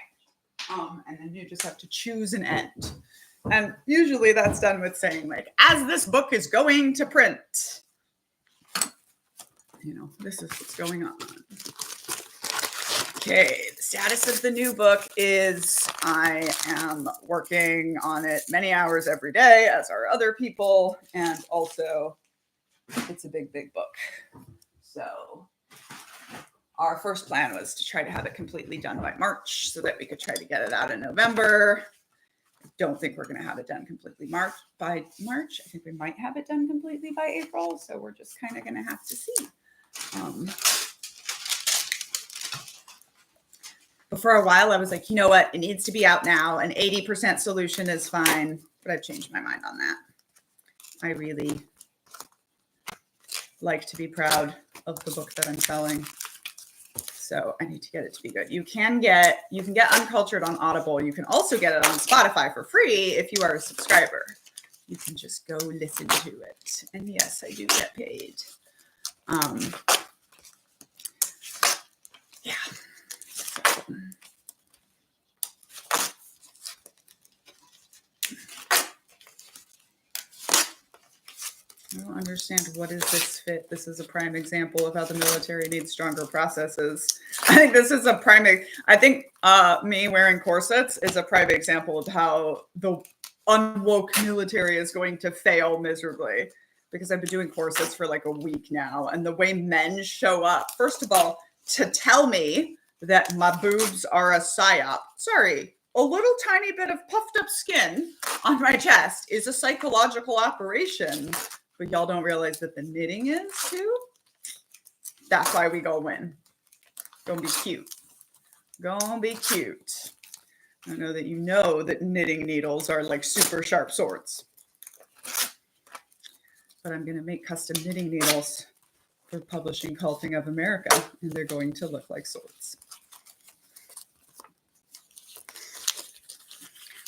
And then you just have to choose an end. And usually that's done with saying, like, as this book is going to print, this is what's going on. Okay, the status of the new book is I am working on it many hours every day, as are other people. And also, it's a big, big book. So our first plan was to try to have it completely done by March so that we could try to get it out in November. Don't think we're going to have it done completely by March. I think we might have it done completely by April. So we're just kind of going to have to see. But for a while, I was like, you know what? It needs to be out now. An 80% solution is fine. But I've changed my mind on that. I really like to be proud of the book that I'm selling. So I need to get it to be good. You can get Uncultured on Audible. You can also get it on Spotify for free if you are a subscriber. You can just go listen to it. And yes, I do get paid. Yeah. So. I don't understand. What is this fit? This is a prime example of how the military needs stronger processes. I think this is a prime. I think me wearing corsets is a prime example of how the unwoke military is going to fail miserably, because I've been doing corsets for like a week now. And the way men show up, first of all, to tell me that my boobs are a psyop. Sorry, a little tiny bit of puffed up skin on my chest is a psychological operation. But y'all don't realize that the knitting is too. That's why we go win. Gonna be cute. Gonna be cute. I know that you know that knitting needles are like super sharp swords. But I'm gonna make custom knitting needles for Publishing Culting of America, and they're going to look like swords.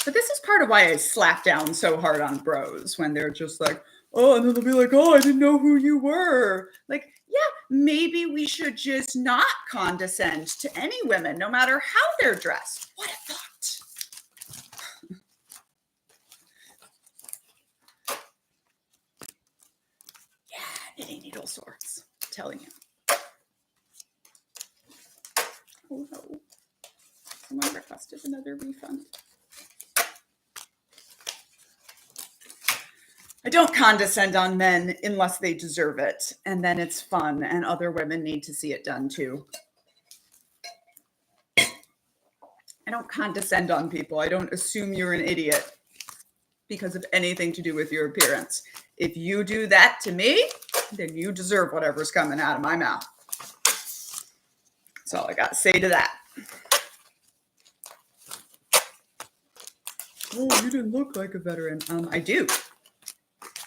But this is part of why I slap down so hard on bros when they're just like, oh, and then they'll be like, oh, I didn't know who you were. Like, yeah, maybe we should just not condescend to any women, no matter how they're dressed. What a thought. Yeah, knitting needle swords. I'm telling you. Oh, no. Someone requested another refund. I don't condescend on men unless they deserve it. And then it's fun and other women need to see it done too. I don't condescend on people. I don't assume you're an idiot because of anything to do with your appearance. If you do that to me, then you deserve whatever's coming out of my mouth. That's all I got to say to that. Oh, you didn't look like a veteran. I do.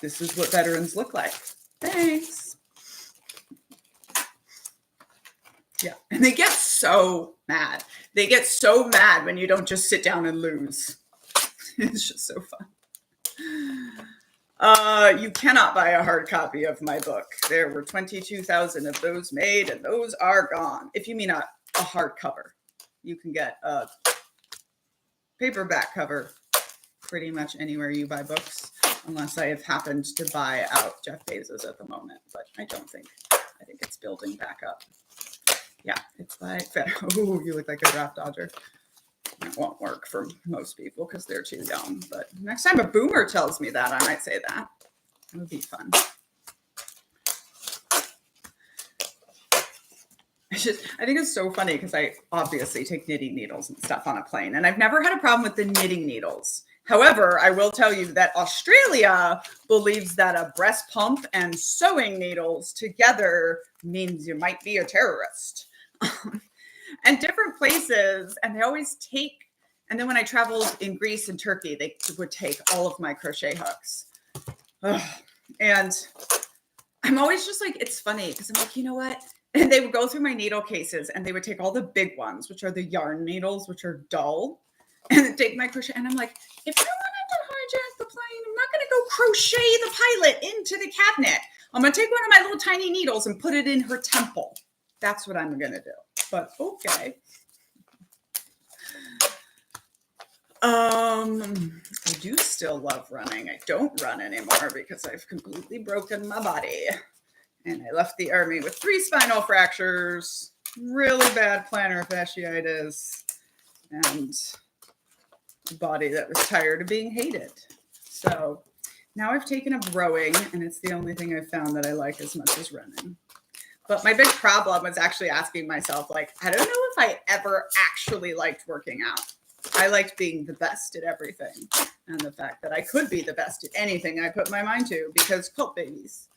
This is what veterans look like. Thanks. Yeah, and they get so mad. They get so mad when you don't just sit down and lose. It's just so fun. You cannot buy a hard copy of my book. There were 22,000 of those made, and those are gone. If you mean a hardcover, you can get a paperback cover pretty much anywhere you buy books, unless I have happened to buy out Jeff Bezos at the moment, but I don't think. I think it's building back up. Yeah, it's like, oh, you look like a draft dodger. It won't work for most people because they're too young. But next time a boomer tells me that, I might say that. It would be fun. I think it's so funny because I obviously take knitting needles and stuff on a plane, and I've never had a problem with the knitting needles. However, I will tell you that Australia believes that a breast pump and sewing needles together means you might be a terrorist. And different places, and they always take, and then when I traveled in Greece and Turkey, they would take all of my crochet hooks. Ugh. And I'm always just like, it's funny because I'm like, you know what? And they would go through my needle cases and they would take all the big ones, which are the yarn needles, which are dull, and take my crochet. And I'm like, if I wanted to hijack the plane, I'm not going to go crochet the pilot into the cabinet. I'm going to take one of my little tiny needles and put it in her temple. That's what I'm going to do. But okay. I do still love running. I don't run anymore because I've completely broken my body. And I left the army with 3 spinal fractures, really bad plantar fasciitis, and a body that was tired of being hated. So now I've taken up rowing, and it's the only thing I've found that I like as much as running. But my big problem was actually asking myself, like, I don't know if I ever actually liked working out. I liked being the best at everything. And the fact that I could be the best at anything I put my mind to because cult babies.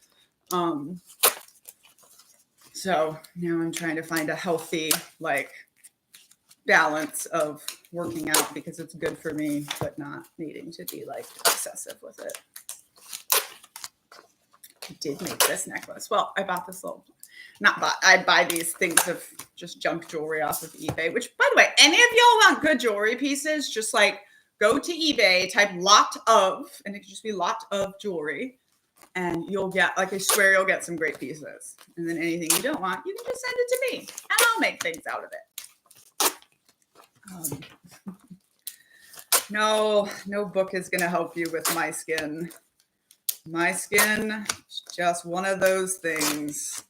So now I'm trying to find a healthy, like, balance of working out because it's good for me, but not needing to be, like, obsessive with it. I did make this necklace. Well, I bought this little... I buy these things of just junk jewelry off of eBay, which, by the way, any of y'all want good jewelry pieces, just like go to eBay, type lot of, and it can just be lot of jewelry, and you'll get, like, I swear you'll get some great pieces. And then anything you don't want, you can just send it to me, and I'll make things out of it. No book is going to help you with my skin. My skin is just one of those things.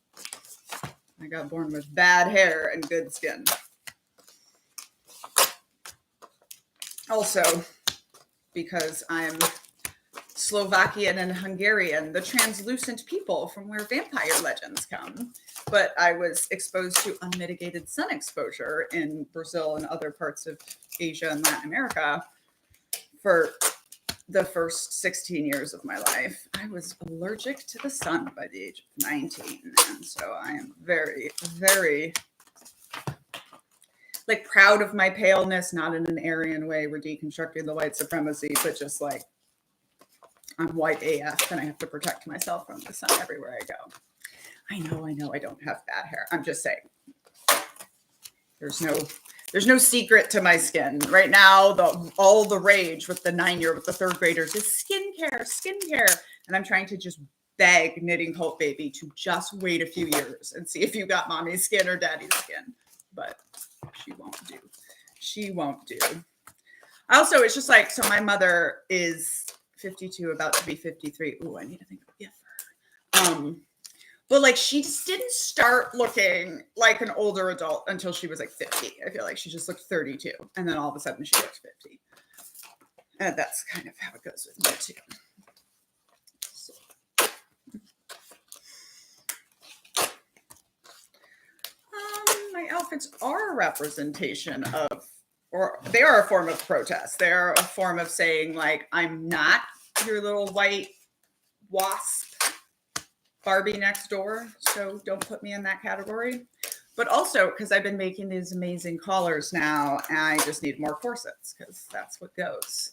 I got born with bad hair and good skin. Also, because I'm Slovakian and Hungarian, the translucent people from where vampire legends come. But I was exposed to unmitigated sun exposure in Brazil and other parts of Asia and Latin America for the first 16 years of my life. I was allergic to the sun by the age of 19. And so I am very, very, like, proud of my paleness, not in an Aryan way. We're deconstructing the white supremacy, but just like, I'm white AF and I have to protect myself from the sun everywhere I go. I know I don't have bad hair. I'm just saying. There's no secret to my skin. Right now, all the rage with the 9-year, with the 3rd graders is skincare. And I'm trying to just beg Knitting Cult Baby to just wait a few years and see if you got mommy's skin or daddy's skin. But she won't do. She won't do. Also, it's just like, so my mother is 52, about to be 53. Ooh, I need to think of a gift for her. But, like, she just didn't start looking like an older adult until she was like 50. I feel like she just looked 32. And then all of a sudden she looks 50. And that's kind of how it goes with me too. So. My outfits are a representation of or they are a form of protest. They are a form of saying, like, I'm not your little white wasp Barbie next door, so don't put me in that category. But also because I've been making these amazing collars now, and I just need more corsets because that's what goes.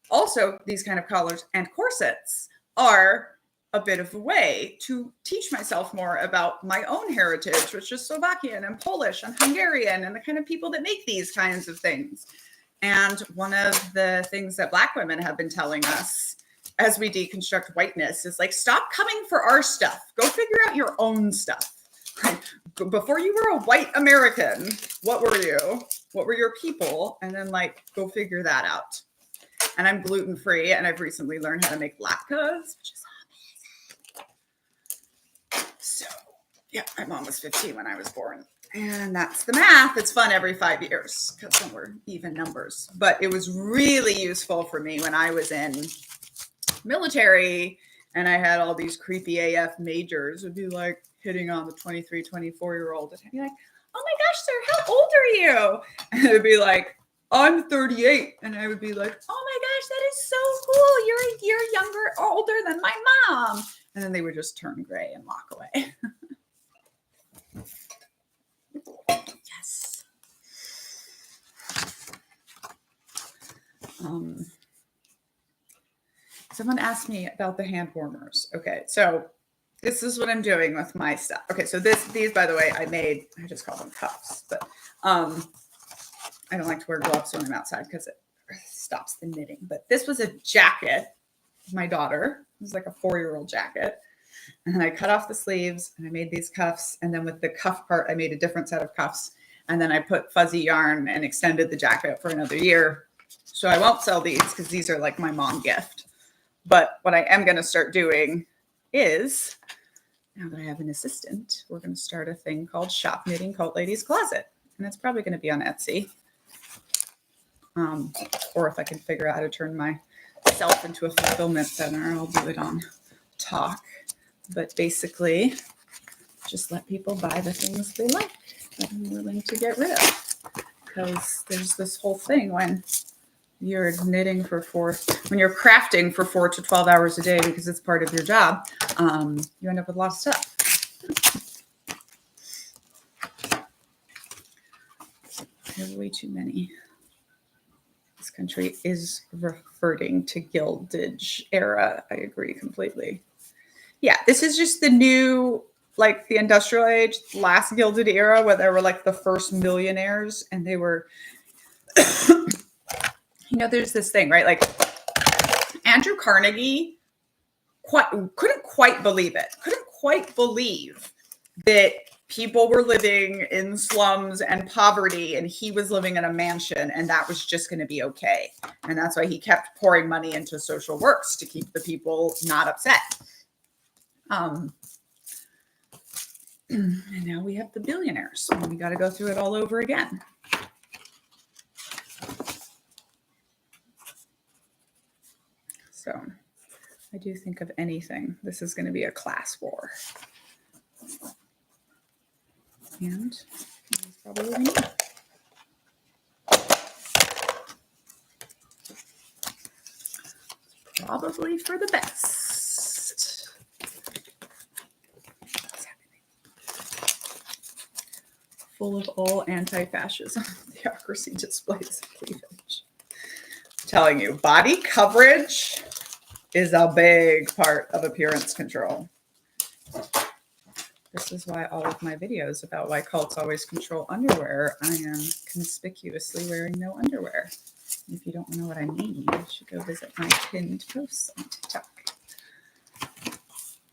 Also, these kind of collars and corsets are a bit of a way to teach myself more about my own heritage, which is Slovakian and Polish and Hungarian and the kind of people that make these kinds of things. And one of the things that Black women have been telling us as we deconstruct whiteness is like, stop coming for our stuff. Go figure out your own stuff. Right? Before you were a white American, what were you? What were your people? And then like, go figure that out. And I'm gluten-free, and I've recently learned how to make latkes, which is amazing. So yeah, my mom was 15 when I was born. And that's the math. It's fun every 5 years because then we're even numbers. But it was really useful for me when I was in military and I had all these creepy AF majors would be like hitting on the 23, 24-year-old and be like, oh my gosh, sir, how old are you? And it would be like, I'm 38. And I would be like, oh my gosh, that is so cool. You're a year younger or older than my mom. And then they would just turn gray and walk away. Yes. Someone asked me about the hand warmers. Okay, so this is what I'm doing with my stuff. Okay, so these, by the way, I just call them cuffs, but I don't like to wear gloves when I'm outside because it stops the knitting. But this was a jacket, my daughter. It was like a 4-year-old jacket. And I cut off the sleeves and I made these cuffs. And then with the cuff part, I made a different set of cuffs. And then I put fuzzy yarn and extended the jacket for another year. So I won't sell these because these are like my mom gift. But what I am going to start doing is, now that I have an assistant, we're going to start a thing called Shop Knitting Cult Ladies Closet. And it's probably going to be on Etsy. Or if I can figure out how to turn myself into a fulfillment center, I'll do it on Talk. But basically, just let people buy the things they like that I'm willing to get rid of. Because there's this whole thing when you're knitting when you're crafting for 4 to 12 hours a day because it's part of your job, you end up with a lot of stuff. I have way too many. This country is reverting to Gilded era. I agree completely. Yeah, this is just the new, like the industrial age, last Gilded era where there were like the first millionaires and they were, there's this thing, right? Like Andrew Carnegie couldn't quite believe it. Couldn't quite believe that people were living in slums and poverty and he was living in a mansion and that was just going to be okay. And that's why he kept pouring money into social works to keep the people not upset. And now we have the billionaires and we got to go through it all over again. So I do think of anything. This is going to be a class war. And that's probably what we need. Probably for the best. What's happening? Full of all anti-fascism, theocracy displays of cleavage. I'm telling you, body coverage is a big part of appearance control. This is why all of my videos about why cults always control underwear, I am conspicuously wearing no underwear. If you don't know what I mean, you should go visit my pinned posts on TikTok.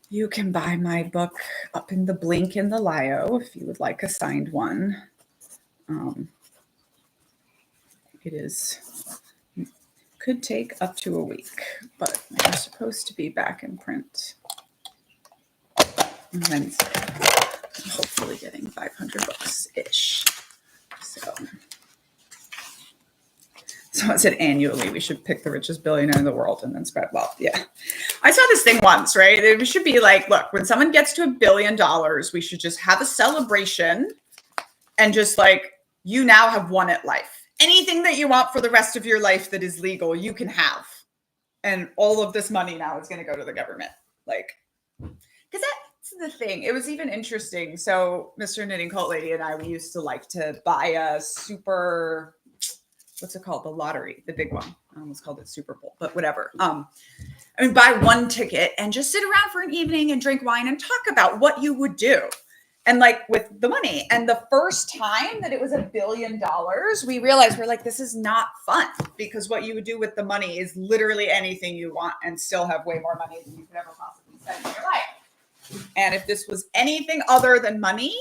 You can buy my book Up in the Blink in the Lio if you would like a signed one. Could take up to a week, but they're supposed to be back in print on Wednesday. I'm hopefully getting 500 books-ish. Someone said annually we should pick the richest billionaire in the world and then spread wealth. Yeah. I saw this thing once, right? It should be like, look, when someone gets to $1 billion, we should just have a celebration and just like, you now have won at life. anything that you want for the rest of your life that is legal, you can have. And all of this money now is going to go to the government. Like, because that's the thing. It was even interesting. So Mr. Knitting Cult Lady and I, we used to like to buy a super, what's it called? The lottery, the big one. I almost called it Super Bowl, but whatever. I mean, buy one ticket and just sit around for an evening and drink wine and talk about what you would do. And like with the money. And the first time that it was $1 billion, we realized we're like, this is not fun, because what you would do with the money is literally anything you want and still have way more money than you could ever possibly spend in your life. And if this was anything other than money,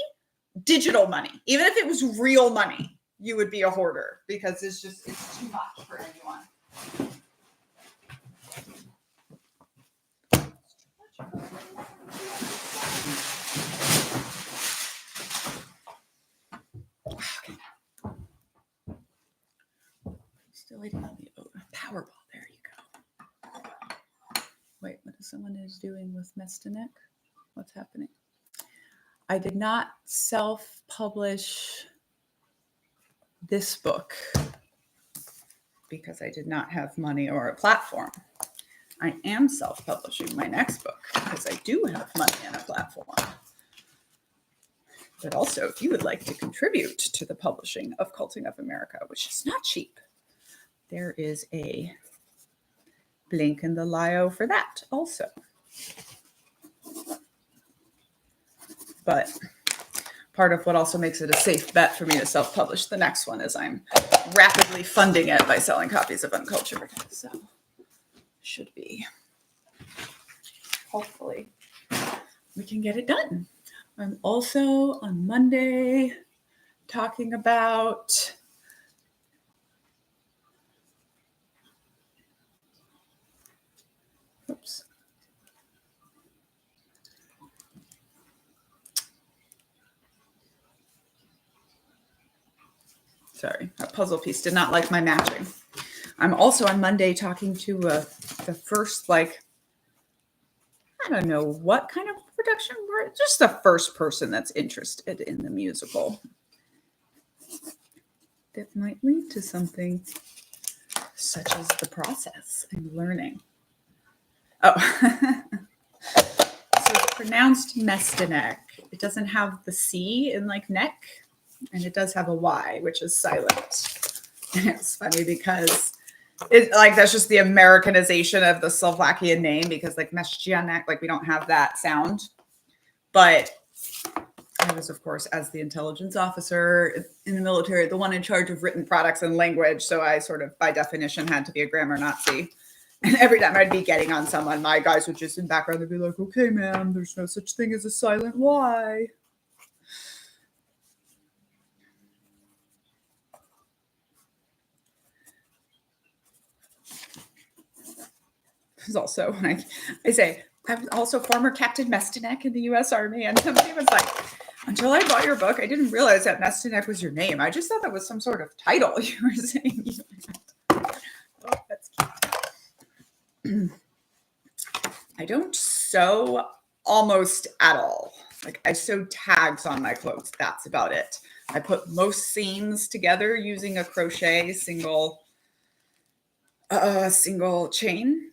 digital money, even if it was real money, you would be a hoarder, because it's too much for anyone. Still eating on the Powerball. There you go. Wait, what is someone is doing with Mestinek? What's happening? I did not self-publish this book because I did not have money or a platform. I am self-publishing my next book because I do have money and a platform. But also, if you would like to contribute to the publishing of Culting of America, which is not cheap, there is a link in the bio for that also. But part of what also makes it a safe bet for me to self-publish the next one is I'm rapidly funding it by selling copies of Uncultured. So should be, hopefully, we can get it done. I'm also on Monday talking about oops. Sorry, that puzzle piece did not like my matching. I'm also on Monday talking to the first, like, I don't know what kind of production, just the first person that's interested in the musical. That might lead to something such as the process and learning. Oh, so it's pronounced Mestinek. It doesn't have the C in like neck, and it does have a Y, which is silent. And it's funny because it like that's just the Americanization of the Slovakian name, because like Mestinek, like we don't have that sound. But I was, of course, as the intelligence officer in the military, the one in charge of written products and language. So I sort of, by definition, had to be a grammar Nazi. And every time I'd be getting on someone, my guys would just in background, they'd be like, okay, ma'am, there's no such thing as a silent Y. There's also, when I say, I was also former Captain Mestinek in the U.S. Army. And somebody was like, until I bought your book, I didn't realize that Mestinek was your name. I just thought that was some sort of title you were saying. Oh, that's cute. I don't sew almost at all. Like I sew tags on my clothes. That's about it. I put most seams together using a crochet single chain.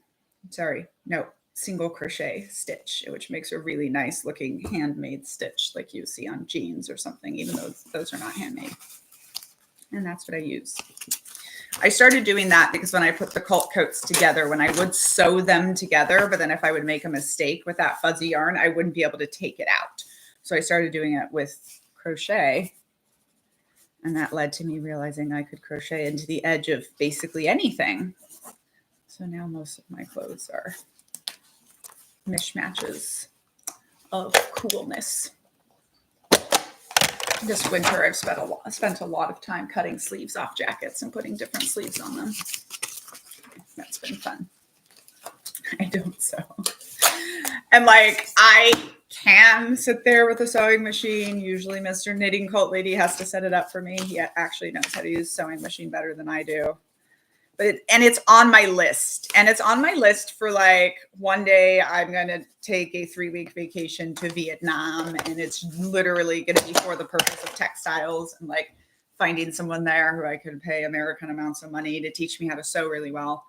Sorry, no, single crochet stitch, which makes a really nice looking handmade stitch like you see on jeans or something, even though those are not handmade. And that's what I use. I started doing that because when I put the cult coats together, when I would sew them together, but then if I would make a mistake with that fuzzy yarn, I wouldn't be able to take it out. So I started doing it with crochet. And that led to me realizing I could crochet into the edge of basically anything. So now most of my clothes are mishmatches of coolness. This winter, I've spent a lot of time cutting sleeves off jackets and putting different sleeves on them. That's been fun. I don't sew. And like, I can sit there with a sewing machine. Usually Mr. Knitting Cult Lady has to set it up for me. He actually knows how to use a sewing machine better than I do. And it's on my list. And it's on my list for like one day I'm going to take a 3-week vacation to Vietnam. And it's literally going to be for the purpose of textiles and like finding someone there who I could pay American amounts of money to teach me how to sew really well.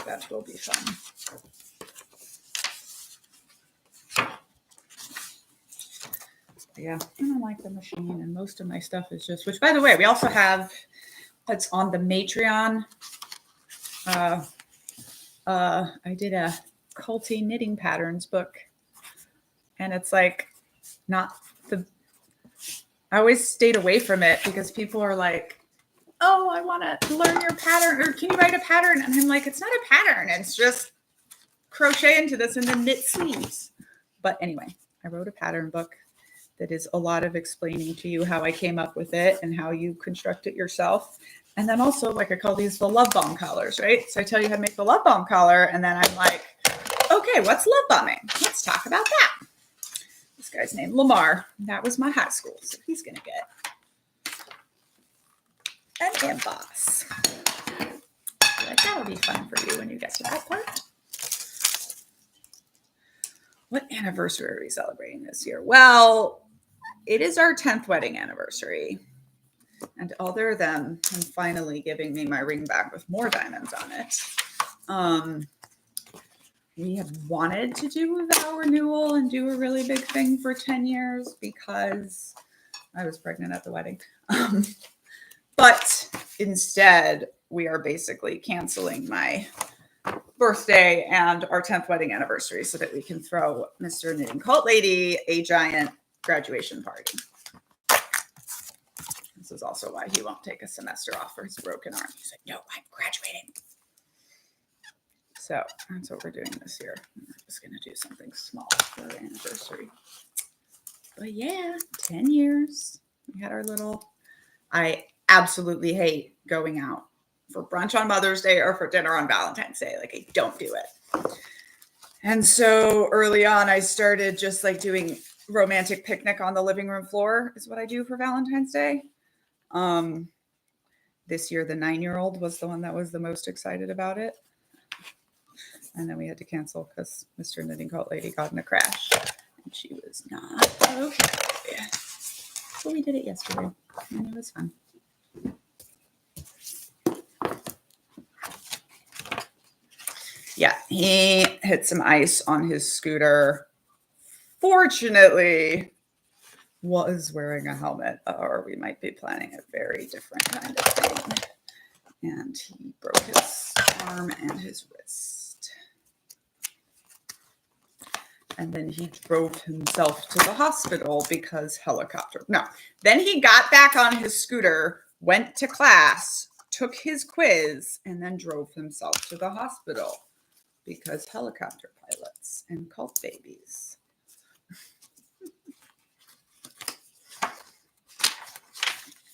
That will be fun. Yeah, I don't like the machine, and most of my stuff is just, which by the way, we also have, it's on the Matreon. I did a culty knitting patterns book, and it's like not the, I always stayed away from it because people are like, oh, I want to learn your pattern, or can you write a pattern? And I'm like, it's not a pattern. It's just crochet into this and then knit sleeves. But anyway, I wrote a pattern book that is a lot of explaining to you how I came up with it and how you construct it yourself. And then also, like, I call these the love bomb collars, right? So I tell you how to make the love bomb collar, and then I'm like, okay, what's love bombing? Let's talk about that. This guy's named Lamar. That was my high school, so he's gonna get an emboss. Like, that'll be fun for you when you get to that part. What anniversary are we celebrating this year? Well, it is our 10th wedding anniversary. And other than him finally giving me my ring back with more diamonds on it, we have wanted to do a vow renewal and do a really big thing for 10 years because I was pregnant at the wedding. But instead, we are basically canceling my birthday and our 10th wedding anniversary so that we can throw Mr. Knitting Cult Lady a giant graduation party. This is also why he won't take a semester off for his broken arm. He's like, no, I'm graduating. So that's what we're doing this year. We're just going to do something small for our anniversary. But yeah, 10 years. We had our little, I absolutely hate going out for brunch on Mother's Day or for dinner on Valentine's Day. Like, I don't do it. And so early on, I started just like doing romantic picnic on the living room floor is what I do for Valentine's Day. This year, the 9-year-old was the one that was the most excited about it. And then we had to cancel because Mr. Knitting Cult Lady got in a crash. And she was not okay. But we did it yesterday, and it was fun. Yeah, he hit some ice on his scooter. Fortunately, was wearing a helmet, or we might be planning a very different kind of thing. And he broke his arm and his wrist. And then he drove himself to the hospital because helicopter. No, then he got back on his scooter, went to class, took his quiz, and then drove himself to the hospital because helicopter pilots and cult babies.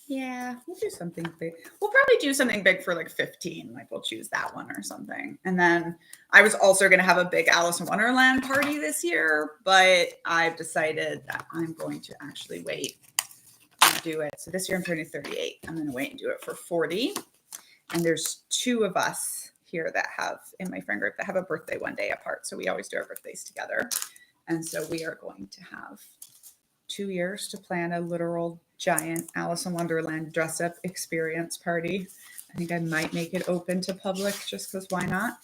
Yeah, we'll do something big. We'll probably do something big for like 15. Like, we'll choose that one or something. And then I was also going to have a big Alice in Wonderland party this year, but I've decided that I'm going to actually wait and do it. So this year I'm turning 38. I'm going to wait and do it for 40. And there's 2 of us here that have, in my friend group, that have a birthday one day apart. So we always do our birthdays together. And so we are going to have 2 years to plan a literal giant Alice in Wonderland dress up experience party. I think I might make it open to public just because why not?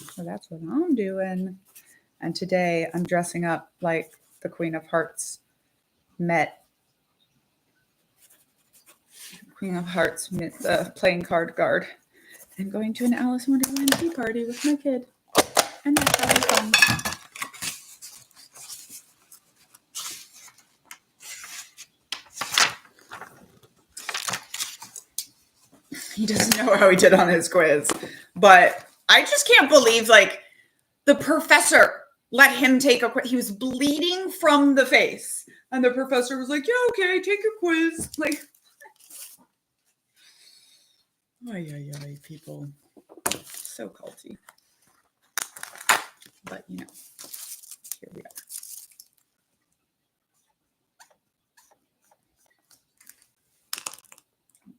So that's what I'm doing. And today I'm dressing up like the Queen of Hearts met the playing card guard and going to an Alice in Wonderland tea party with my kid. And that's probably fun. He doesn't know how he did on his quiz, but I just can't believe, like, the professor let him take a quiz. He was bleeding from the face, and the professor was like, "Yeah, okay, take your quiz." Like, ay, people, so culty. But you know, here we are.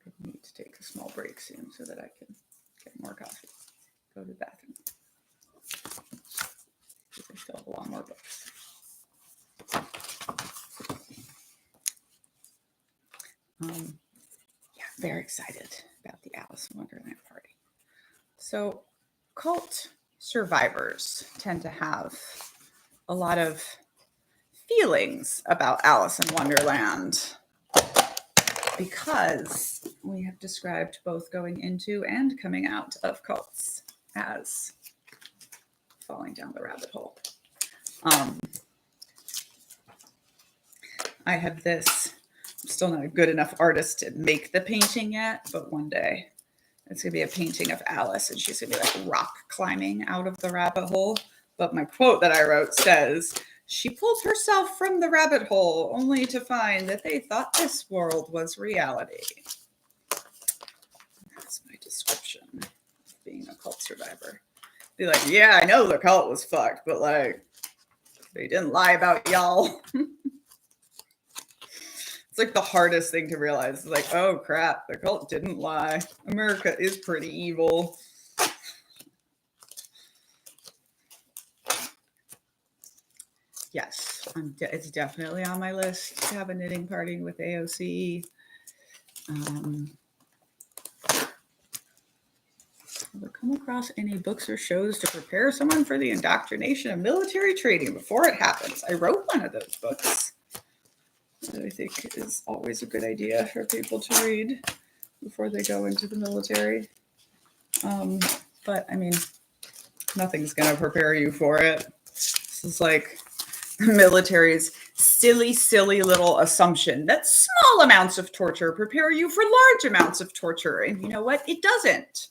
I need to take a small break soon so that I can get more coffee. Go to the bathroom. Because I still have a lot more books. Yeah, very excited about the Alice in Wonderland party. So cult survivors tend to have a lot of feelings about Alice in Wonderland because we have described both going into and coming out of cults as falling down the rabbit hole. I have this, I'm still not a good enough artist to make the painting yet, but one day it's going to be a painting of Alice and she's going to be like rock climbing out of the rabbit hole. But my quote that I wrote says, "She pulled herself from the rabbit hole only to find that they thought this world was reality." That's my description of being a cult survivor. Be like, yeah, I know the cult was fucked, but like, they didn't lie about y'all. It's like the hardest thing to realize. It's like, oh crap, the cult didn't lie. America is pretty evil. Yes, it's definitely on my list to have a knitting party with AOC. Have I come across any books or shows to prepare someone for the indoctrination of military training before it happens? I wrote one of those books that I think is always a good idea for people to read before they go into the military. But I mean, nothing's going to prepare you for it. This is like the military's silly little assumption that small amounts of torture prepare you for large amounts of torture. And you know what? It doesn't.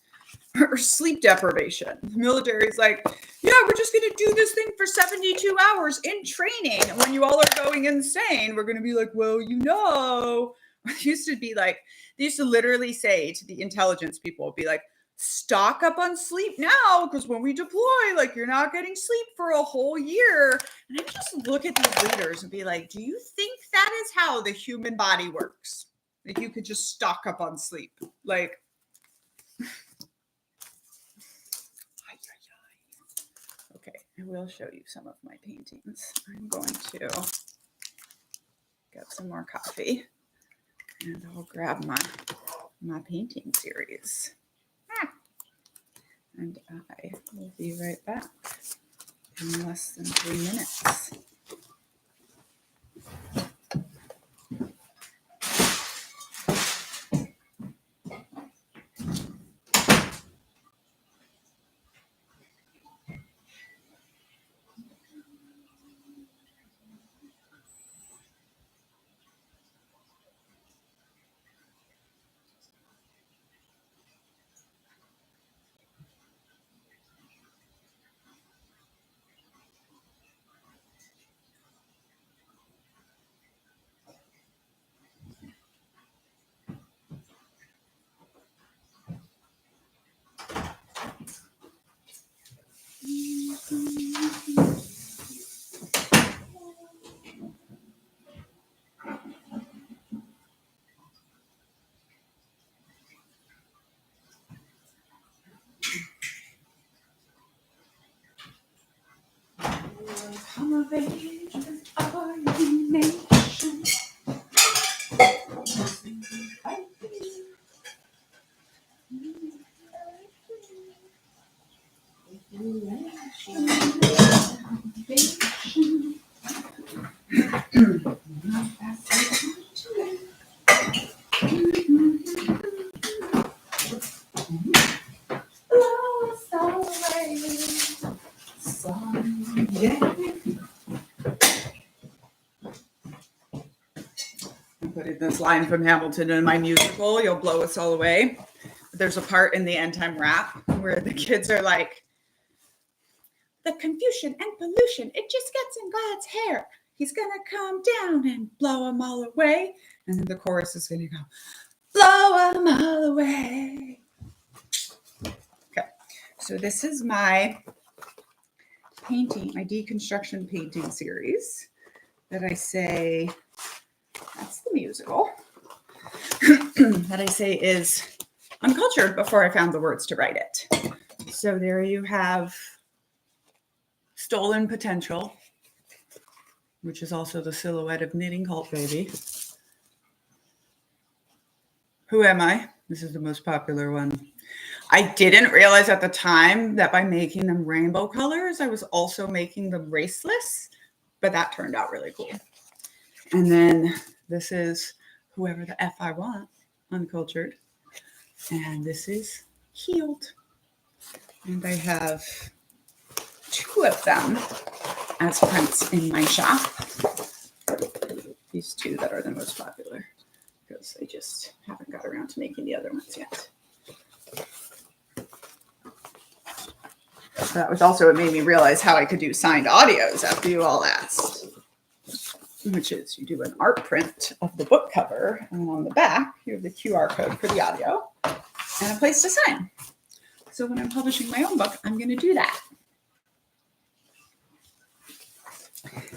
Or sleep deprivation. The military's like, yeah, we're just going to do this thing for 72 hours in training. And when you all are going insane, we're going to be like, well, you know, it used to be like, they used to literally say to the intelligence people, be like, stock up on sleep now, because when we deploy, like, you're not getting sleep for a whole year. And I just look at these leaders and be like, do you think that is how the human body works? Like, you could just stock up on sleep. Like, okay, I will show you some of my paintings. I'm going to get some more coffee and I'll grab my painting series. And I will be right back in less than 3 minutes. Come of age with our nation. I'm putting this line from Hamilton in my musical, You'll Blow Us All Away. There's a part in the end time rap where the kids are like, the confusion and pollution, it just gets in God's hair. He's going to come down and blow them all away. And then the chorus is going to go, blow them all away. Okay, so this is my painting, my deconstruction painting series that I say, that's the musical, that I say is uncultured before I found the words to write it. So there you have Stolen Potential, which is also the silhouette of Knitting Cult Baby. Who am I? This is the most popular one. I didn't realize at the time that by making them rainbow colors, I was also making them raceless, but that turned out really cool. And then this is whoever the F I want, uncultured. And this is healed. And I have 2 of them as prints in my shop. These 2 that are the most popular because I just haven't got around to making the other ones yet. That was also what made me realize how I could do signed audios after you all asked, which is you do an art print of the book cover, and on the back, you have the QR code for the audio and a place to sign. So when I'm publishing my own book, I'm going to do that.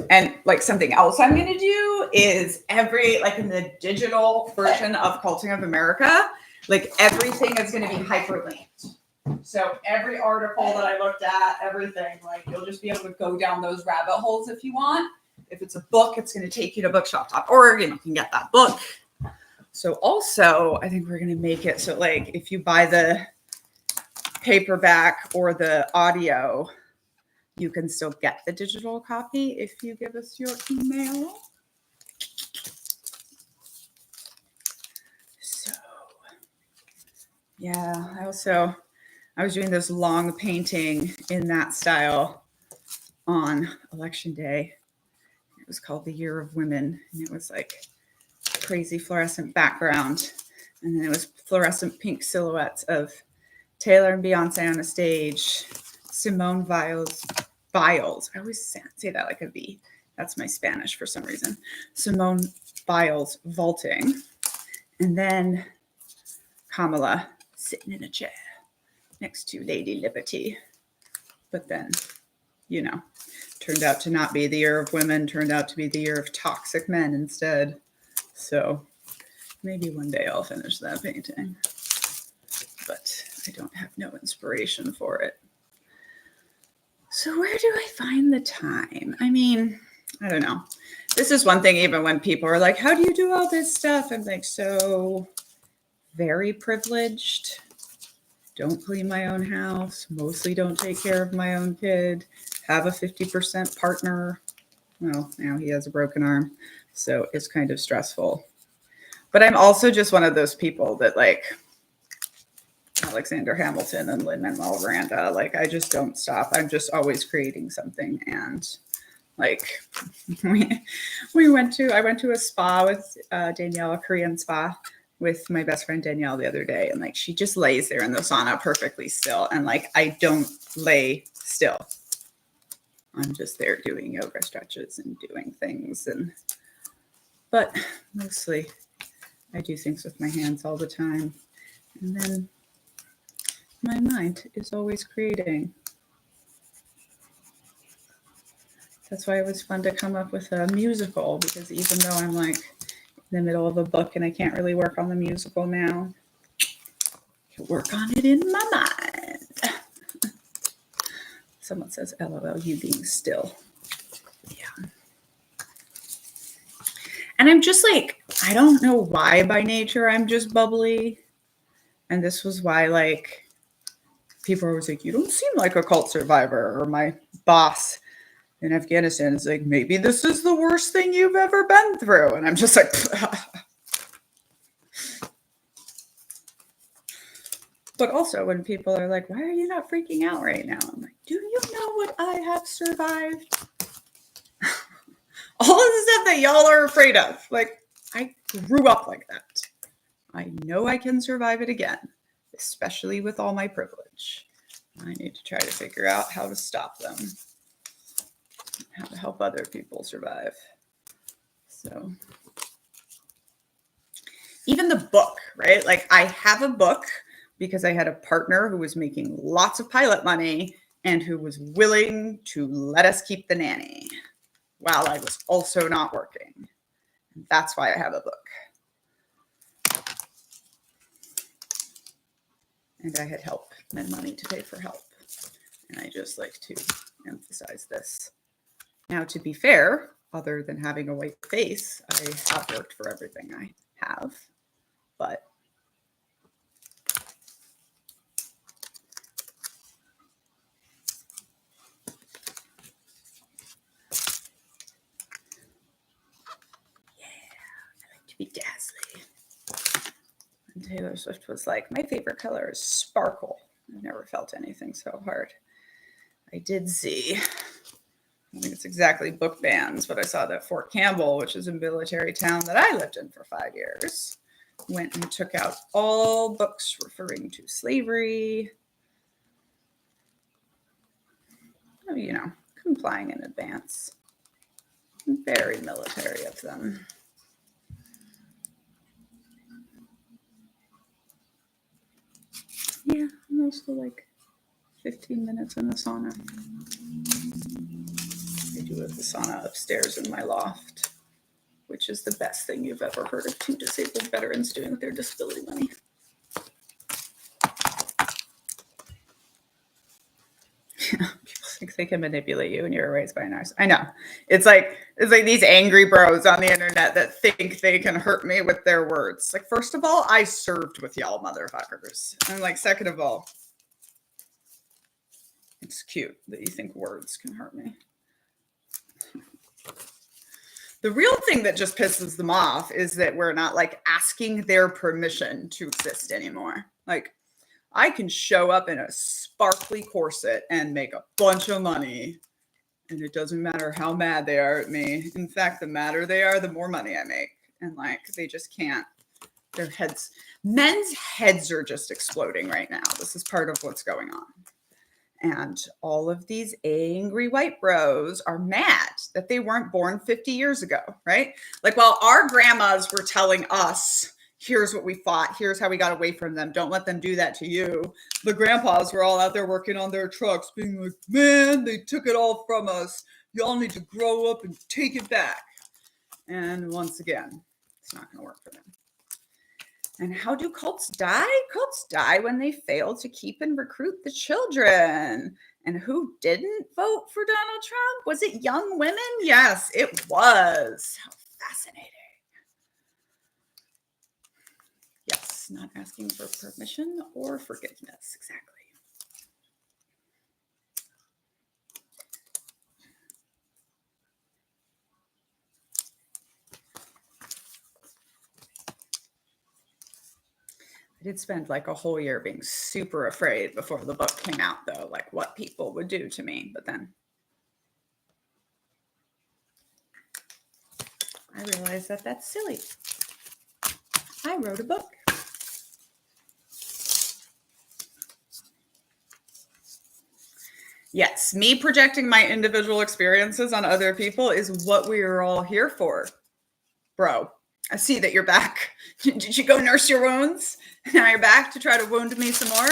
And like something else I'm going to do is like in the digital version of Culting of America, like everything is going to be hyperlinked. So every article that I looked at, everything, like you'll just be able to go down those rabbit holes if you want. If it's a book, it's going to take you to bookshop.org and you can get that book. So also, I think we're going to make it so like if you buy the paperback or the audio, you can still get the digital copy if you give us your email. So, yeah, I was doing this long painting in that style on election day. It was called The Year of Women, and it was like crazy fluorescent background. And then it was fluorescent pink silhouettes of Taylor and Beyonce on a stage, Simone Biles. I always say that like a V. That's my Spanish for some reason. Simone Biles vaulting. And then Kamala sitting in a chair next to Lady Liberty. But then, turned out to not be the year of women, turned out to be the year of toxic men instead. So maybe one day I'll finish that painting. But I don't have no inspiration for it. So where do I find the time? I mean, I don't know. This is one thing, even when people are like, how do you do all this stuff? I'm like, so very privileged. Don't clean my own house. Mostly don't take care of my own kid. Have a 50% partner. Well, now he has a broken arm. So it's kind of stressful. But I'm also just one of those people that like Alexander Hamilton and Lin-Manuel Miranda, like I just don't stop. I'm just always creating something. And like I went to a spa with Danielle, a Korean spa with my best friend Danielle the other day. And like, she just lays there in the sauna perfectly still. And like, I don't lay still. I'm just there doing yoga stretches and doing things. But mostly I do things with my hands all the time. And then my mind is always creating. That's why it was fun to come up with a musical, because even though I'm like in the middle of a book and I can't really work on the musical now, I can work on it in my mind. Someone says, LOL, you being still. Yeah. And I'm just like, I don't know why by nature I'm just bubbly. And this was why like people are always like, you don't seem like a cult survivor. Or my boss in Afghanistan is like, maybe this is the worst thing you've ever been through. And I'm just like, but also when people are like, why are you not freaking out right now? I'm like, do you know what I have survived? All of the stuff that y'all are afraid of. Like, I grew up like that. I know I can survive it again, especially with all my privilege. I need to try to figure out how to stop them, how to help other people survive. So even the book, right? Like I have a book because I had a partner who was making lots of pilot money and who was willing to let us keep the nanny while I was also not working. That's why I have a book. And I had help and money to pay for help. And I just like to emphasize this. Now, to be fair, other than having a white face, I have worked for everything I have. But Taylor Swift was like, my favorite color is sparkle. I've never felt anything so hard. I did see, I think it's exactly book bans, but I saw that Fort Campbell, which is a military town that I lived in for 5 years, went and took out all books referring to slavery. You know, complying in advance. Very military of them. Yeah, I'm also like 15 minutes in the sauna. I do have the sauna upstairs in my loft, which is the best thing you've ever heard of two disabled veterans doing with their disability money. Yeah, people think they can manipulate you and you're raised by a nurse. I know. It's like these angry bros on the internet that think they can hurt me with their words. Like, first of all, I served with y'all motherfuckers. And like, second of all, it's cute that you think words can hurt me. The real thing that just pisses them off is that we're not like asking their permission to exist anymore. Like, I can show up in a sparkly corset and make a bunch of money, and it doesn't matter how mad they are at me. In fact, the madder they are, the more money I make. And like, they just can't. Their heads, men's heads are just exploding right now. This is part of what's going on. And all of these angry white bros are mad that they weren't born 50 years ago, right? Like, while our grandmas were telling us, here's what we fought, here's how we got away from them, don't let them do that to you. The grandpas were all out there working on their trucks being like, man, they took it all from us. Y'all need to grow up and take it back. And once again, it's not going to work for them. And how do cults die? Cults die when they fail to keep and recruit the children. And who didn't vote for Donald Trump? Was it young women? Yes, it was. How fascinating. Yes, not asking for permission or forgiveness. Exactly. I did spend like a whole year being super afraid before the book came out, though, like what people would do to me. But then I realized that that's silly. I wrote a book. Yes, me projecting my individual experiences on other people is what we are all here for. Bro, I see that you're back. Did you go nurse your wounds? Now you're back to try to wound me some more?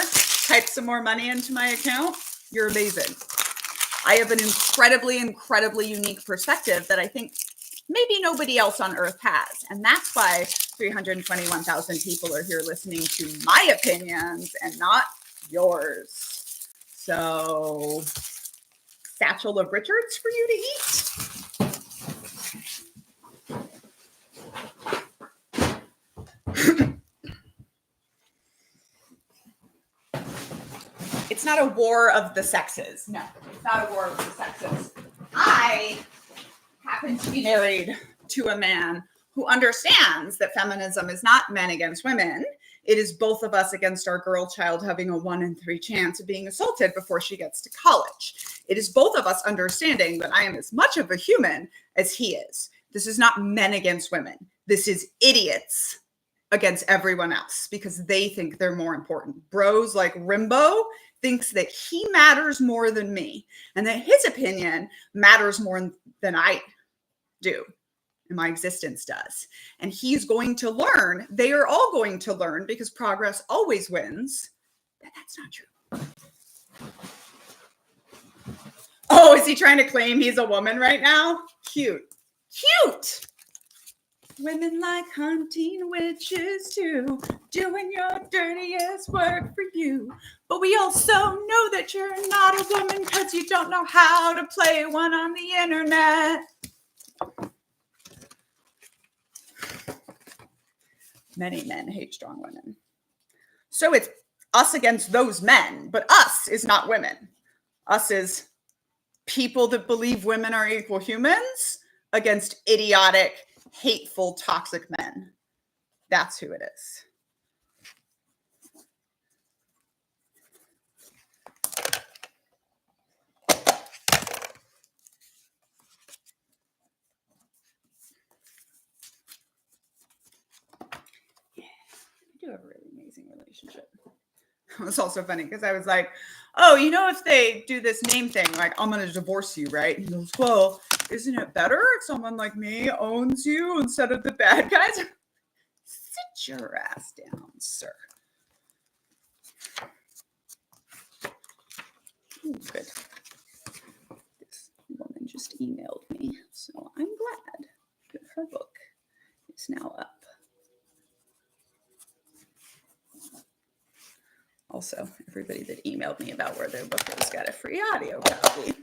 Type some more money into my account? You're amazing. I have an incredibly, incredibly unique perspective that I think maybe nobody else on earth has. And that's why 321,000 people are here listening to my opinions and not yours. So, satchel of Richards for you to eat. It's not a war of the sexes. No, it's not a war of the sexes. I happen to be married to a man who understands that feminism is not men against women. It is both of us against our girl child having a 1 in 3 chance of being assaulted before she gets to college. It is both of us understanding that I am as much of a human as he is. This is not men against women. This is idiots against everyone else because they think they're more important. Bros like Rimbo thinks that he matters more than me and that his opinion matters more than I do. And my existence does. And he's going to learn, they are all going to learn because progress always wins, that that's not true. Oh, is he trying to claim he's a woman right now? Cute. Cute. Women like hunting witches too, doing your dirtiest work for you. But we also know that you're not a woman because you don't know how to play one on the internet. Many men hate strong women. So it's us against those men, but us is not women. Us is people that believe women are equal humans against idiotic, hateful, toxic men. That's who it is. relationship. It was also funny because I was like, oh, if they do this name thing, like, I'm going to divorce you, right? And he goes, well, isn't it better if someone like me owns you instead of the bad guys? Sit your ass down, sir. Ooh, good. This woman just emailed me, so I'm glad that her book is now up. Also, everybody that emailed me about where their book is got a free audio copy.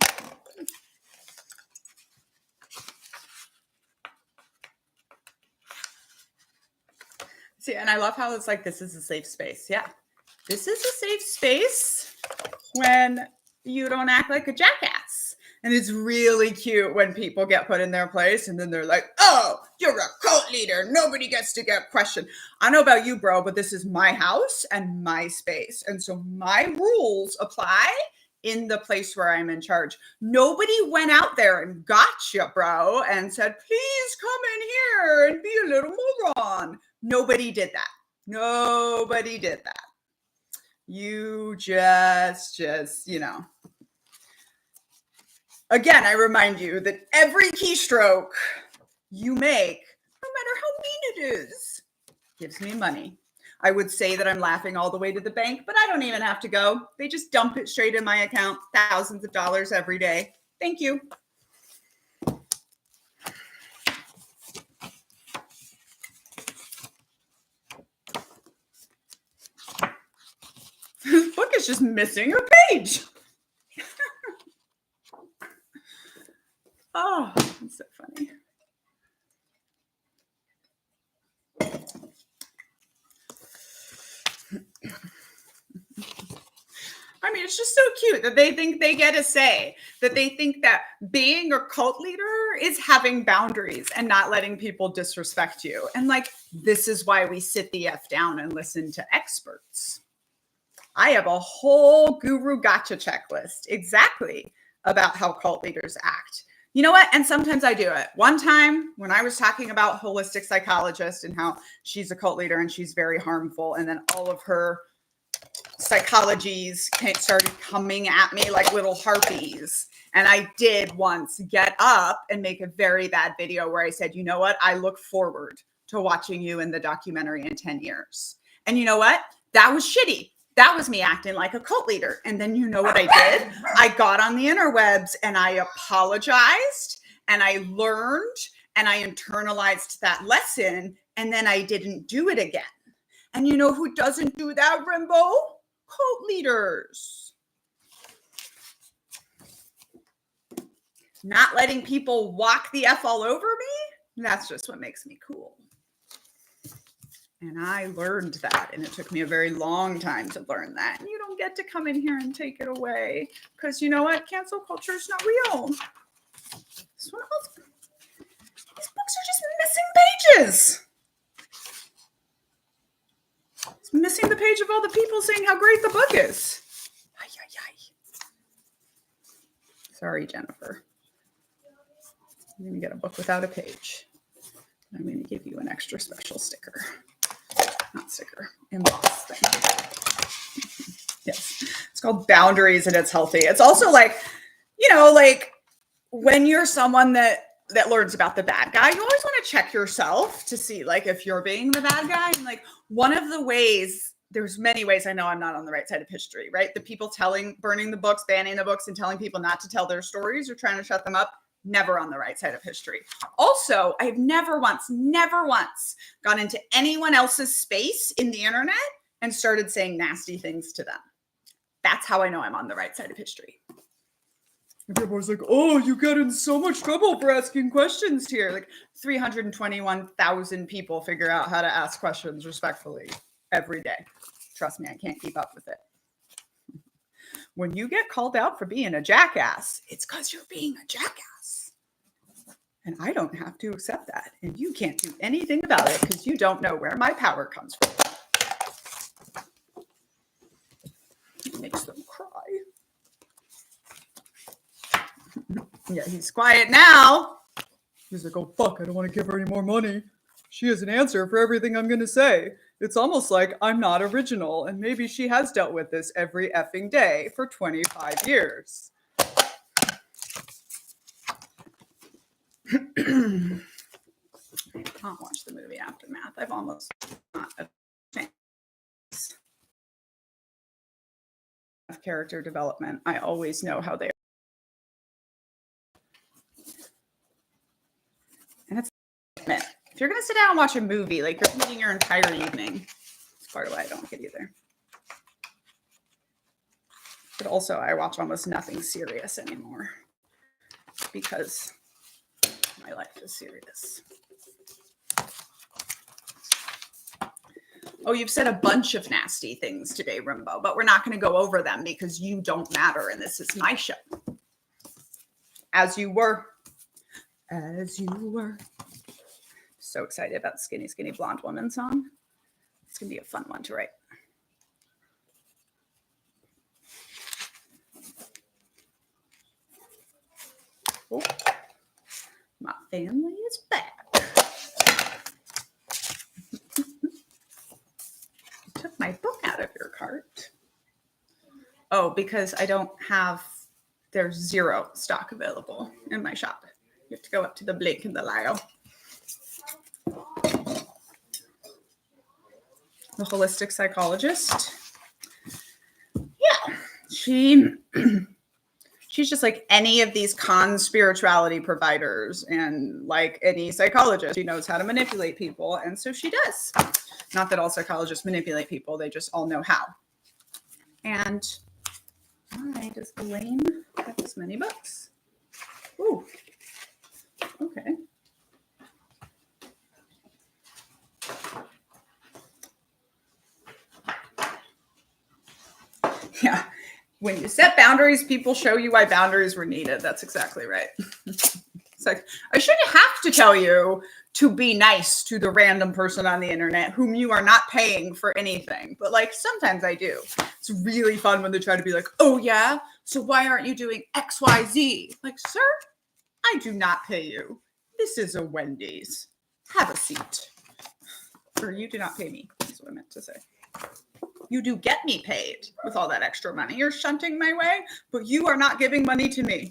See, and I love how it's like, this is a safe space. Yeah, this is a safe space when you don't act like a jackass. And it's really cute when people get put in their place and then they're like, oh, you're a cult leader. Nobody gets to get questioned. I know about you, bro, but this is my house and my space. And so my rules apply in the place where I'm in charge. Nobody went out there and got you, bro, and said, please come in here and be a little moron. Nobody did that. Nobody did that. You just, Again, I remind you that every keystroke you make, no matter how mean it is, gives me money. I would say that I'm laughing all the way to the bank, but I don't even have to go. They just dump it straight in my account, thousands of dollars every day. Thank you. This book is just missing a page. Oh, it's so funny. I mean, it's just so cute that they think they get a say, that they think that being a cult leader is having boundaries and not letting people disrespect you. And like, this is why we sit the F down and listen to experts. I have a whole guru gotcha checklist exactly about how cult leaders act. You know what? And sometimes I do it. One time when I was talking about holistic psychologist and how she's a cult leader and she's very harmful, and then all of her psychologies started coming at me like little harpies. And I did once get up and make a very bad video where I said, you know what? I look forward to watching you in the documentary in 10 years. And you know what? That was shitty. That was me acting like a cult leader. And then you know what I did? I got on the interwebs and I apologized and I learned and I internalized that lesson. And then I didn't do it again. And you know who doesn't do that, Rimbo? Cult leaders. Not letting people walk the F all over me. That's just what makes me cool. And I learned that, and it took me a very long time to learn that. And you don't get to come in here and take it away, because you know what? Cancel culture is not real. These books are just missing pages. It's missing the page of all the people saying how great the book is. Ay, ay, ay. Sorry, Jennifer. I'm going to get a book without a page. I'm going to give you an extra special sticker. Not sticker, emboss thing. Yes. It's called Boundaries, and it's healthy. It's also like, like when you're someone that learns about the bad guy, you always want to check yourself to see like if you're being the bad guy. And like one of the ways, there's many ways I know I'm not on the right side of history, right? The people burning the books, banning the books, and telling people not to tell their stories or trying to shut them up, never on the right side of history. Also, I've never once gone into anyone else's space in the internet and started saying nasty things to them. That's how I know I'm on the right side of history. Everybody's like, oh, you get in so much trouble for asking questions here. Like 321,000 people figure out how to ask questions respectfully every day. Trust me, I can't keep up with it. When you get called out for being a jackass, it's because you're being a jackass. And I don't have to accept that. And you can't do anything about it because you don't know where my power comes from. It makes them cry. Yeah, he's quiet now. He's like, oh, fuck, I don't want to give her any more money. she has an answer for everything I'm going to say. It's almost like I'm not original, and maybe she has dealt with this every effing day for 25 years. I'll watch the movie Aftermath. I've almost not a chance of character development. I always know how they are. And it's if you're going to sit down and watch a movie, like you're eating your entire evening. That's part of why I don't like it either. But also, I watch almost nothing serious anymore because my life is serious. Oh, you've said a bunch of nasty things today, Rimbo, but we're not going to go over them because you don't matter and this is my show. As you were. As you were. So excited about the Skinny, Skinny Blonde Woman song. It's going to be a fun one to write. Oh, my family is back. You took my book out of your cart. Oh, because I don't have, there's zero stock available in my shop. You have to go up to the Blink and the Lyle. The holistic psychologist. Yeah, she's just like any of these spirituality providers and like any psychologist. She knows how to manipulate people. And so she does. Not that all psychologists manipulate people. They just all know how. And why does Elaine have this many books? Ooh, okay. Yeah. When you set boundaries, people show you why boundaries were needed. That's exactly right. It's like, I shouldn't have to tell you to be nice to the random person on the internet whom you are not paying for anything. But like, sometimes I do. It's really fun when they try to be like, oh yeah, so why aren't you doing X, Y, Z? Like, sir, I do not pay you. This is a Wendy's. Have a seat. Or you do not pay me. That's what I meant to say. You do get me paid with all that extra money. You're shunting my way, but you are not giving money to me.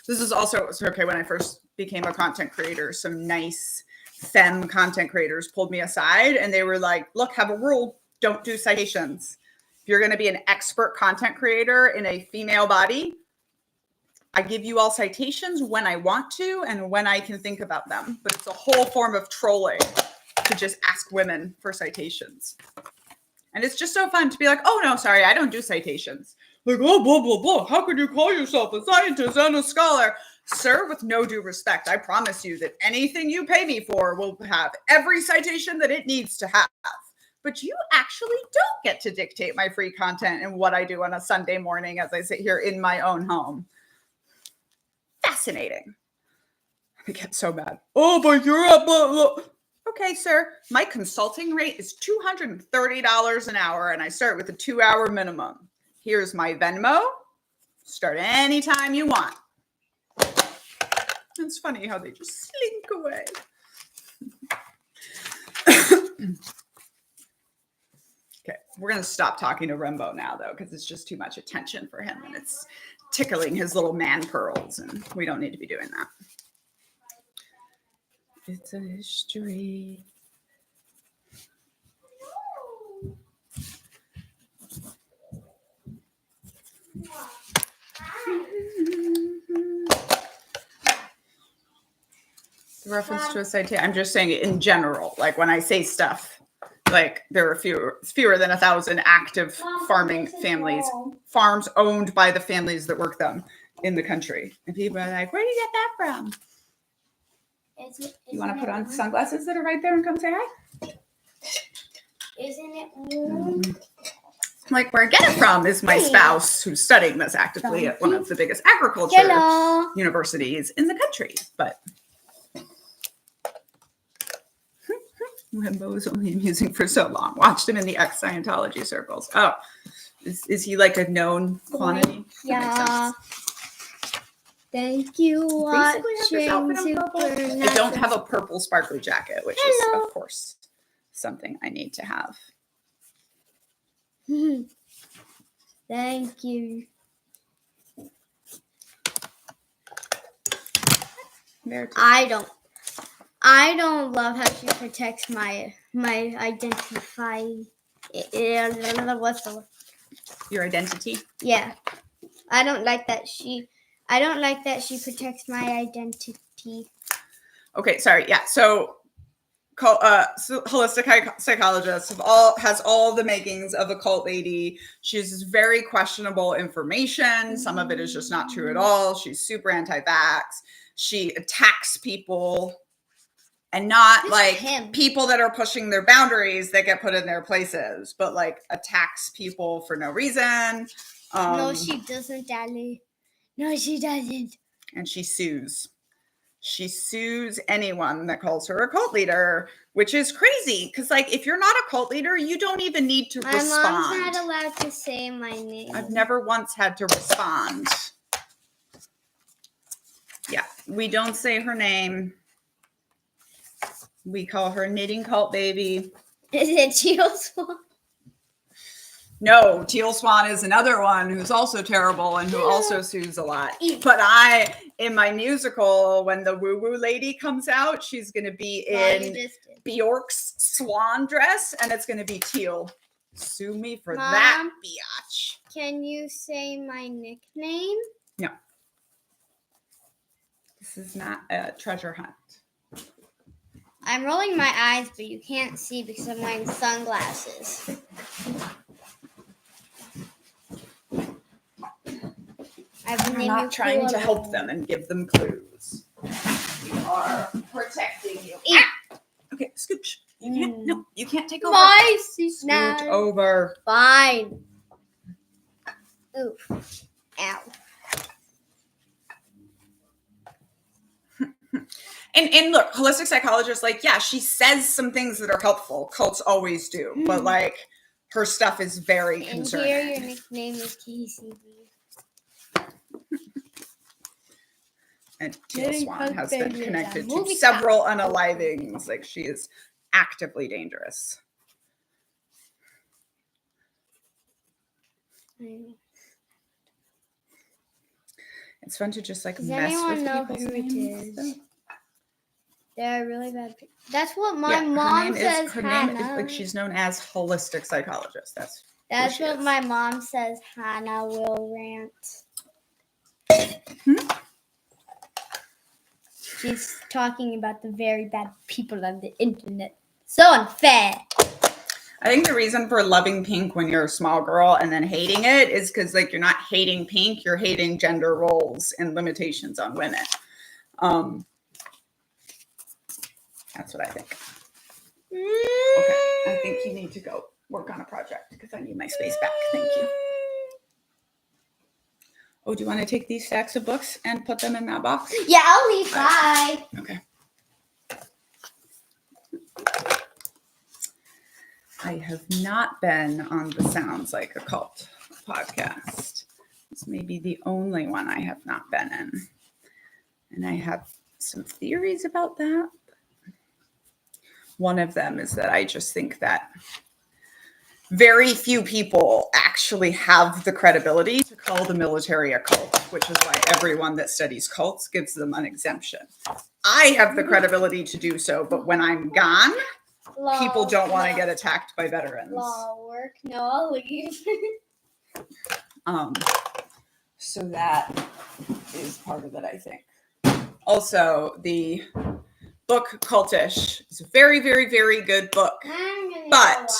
This is also, okay, when I first became a content creator, some nice femme content creators pulled me aside and they were like, look, have a rule. Don't do citations. If you're going to be an expert content creator in a female body, I give you all citations when I want to and when I can think about them. But it's a whole form of trolling to just ask women for citations. And it's just so fun to be like, oh, no, sorry, I don't do citations. Like, oh, blah, blah, blah. How could you call yourself a scientist and a scholar? Sir, with no due respect, I promise you that anything you pay me for will have every citation that it needs to have. But you actually don't get to dictate my free content and what I do on a Sunday morning as I sit here in my own home. Fascinating. I get so mad. Oh, but you're up. Okay, sir, my consulting rate is $230 an hour, and I start with a 2-hour minimum. Here's my Venmo. Start anytime you want. It's funny how they just slink away. Okay, we're going to stop talking to Rembo now, though, because it's just too much attention for him, and it's tickling his little man pearls, and we don't need to be doing that. It's a history. The reference to a citation. I'm just saying it in general. Like when I say stuff, like there are fewer than 1,000 active farming families, farms owned by the families that work them in the country. And people are like, where do you get that from? You want to put on sunglasses that are right there and come say hi? Isn't it warm? Like where I get it from is my spouse who's studying this actively at one of the biggest agriculture universities in the country. But Rimbo was only amusing for so long. Watched him in the ex-Scientology circles. Oh, is he like a known quantity? Yeah. Thank you Basically have this outfit watching in purple. Super. I don't have a purple sparkly jacket, which Hello. is, of course, something I need to have. Thank you. There too. I don't love how she protects my identify. What's the word? Your identity. Yeah. I don't like that she protects my identity. Okay, sorry. Yeah, so holistic psychologist has all the makings of a cult lady. She uses very questionable information. Some of it is just not true at all. She's super anti-vax. She attacks people, and not Who's like him? people that are pushing their boundaries that get put in their places, but like attacks people for no reason. No, she doesn't, Daddy. No, she doesn't. And she sues. She sues anyone that calls her a cult leader, which is crazy. Because, like, if you're not a cult leader, you don't even need to My respond. mom's not allowed to say my name. I've never once had to respond. Yeah, we don't say her name. We call her Knitting Cult Baby. Is it Teal Swan? No, Teal Swan is another one who's also terrible and who also sues a lot. But in my musical, when the woo-woo lady comes out, she's going to be in Bjork's swan dress, and it's going to be teal. Sue me for that, biatch. Can you say my nickname? No. This is not a treasure hunt. I'm rolling my eyes, but you can't see because I'm wearing sunglasses. We're not trying to help them and give them clues. We are protecting you. Ah! Okay, scooch. You can't. No, you can't take over. My Scoot over. Fine. Oof. Ow. And look, holistic psychologist, like, yeah, she says some things that are helpful. Cults always do, but like her stuff is very concerning. And here your nickname is KCB. And Teal Swan has been connected to several unalivings. Like, she is actively dangerous. It's fun to just like Does mess with anyone know people's who it names. is? They're really bad people. That's what my Yeah, mom says. Her name is like, she's known as holistic psychologist. That's what my mom says. Hannah will rant. She's talking about the very bad people on the internet. So unfair. I think the reason for loving pink when you're a small girl and then hating it is because, like, you're not hating pink, you're hating gender roles and limitations on women. That's what I think. Okay, I think you need to go work on a project because I need my space back. Thank you. Oh, do you want to take these stacks of books and put them in that box? Yeah, I'll leave. Bye. Okay. I have not been on the Sounds Like a Cult podcast. This may be the only one I have not been in. And I have some theories about that. One of them is that I just think that very few people actually have the credibility to call the military a cult, which is why everyone that studies cults gives them an exemption. I have the credibility to do so, but when I'm gone, people don't want to get attacked by veterans. Law work. No, I'll leave. So that is part of it, I think. Also, the book Cultish is a very, very, very good book. But